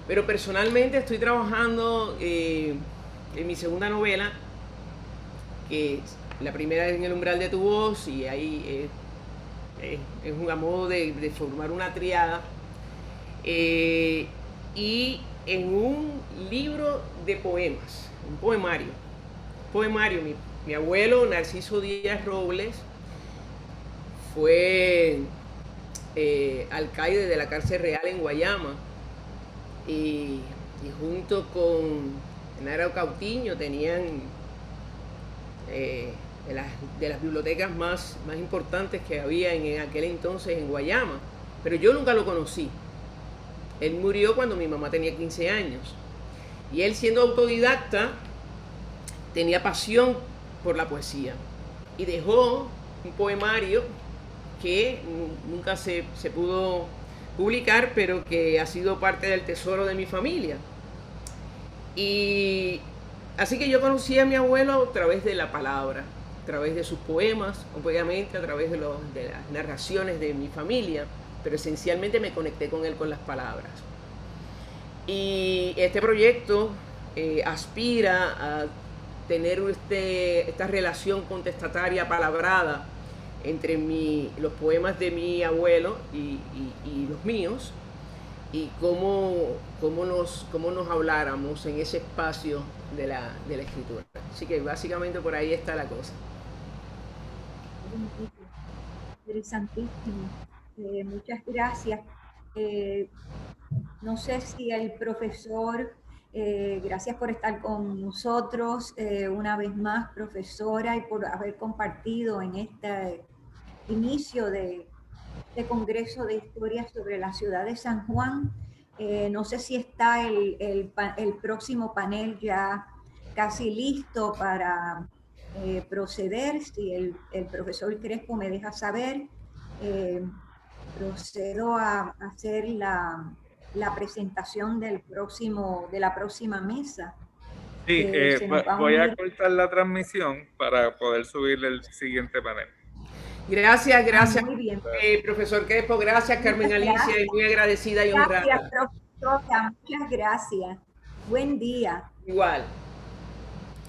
Pero personalmente estoy trabajando en mi segunda novela, que la primera es En el umbral de tu voz, y ahí es un modo de formar una triada, y en un libro de poemas, un poemario. Mi abuelo, Narciso Díaz Robles, fue alcaide de la cárcel real en Guayama, y junto con Genaro Cautiño tenían de las bibliotecas más importantes que había en aquel entonces en Guayama, pero yo nunca lo conocí. Él murió cuando mi mamá tenía 15 años, y él, siendo autodidacta, tenía pasión por la poesía y dejó un poemario que nunca se pudo publicar, pero que ha sido parte del tesoro de mi familia. Y así que yo conocí a mi abuelo a través de la palabra, a través de sus poemas, obviamente a través de las narraciones de mi familia, pero esencialmente me conecté con él con las palabras. Y este proyecto aspira a tener esta relación contestataria palabrada entre los poemas de mi abuelo y los míos, y cómo nos habláramos en ese espacio de la escritura. Así que básicamente por ahí está la cosa. Interesantísimo. Muchas gracias. No sé si el profesor, gracias por estar con nosotros una vez más, profesora, y por haber compartido en este inicio de Congreso de Historia sobre la ciudad de San Juan. No sé si está el próximo panel ya casi listo para proceder. Si el profesor Crespo me deja saber, procedo a hacer la presentación de la próxima mesa. Sí, voy a cortar la transmisión para poder subir el siguiente panel. Gracias. Muy bien. Profesor Crespo, gracias, Carmen Alicia, y muy agradecida y honrada. Gracias, profesora, muchas gracias. Buen día. Igual.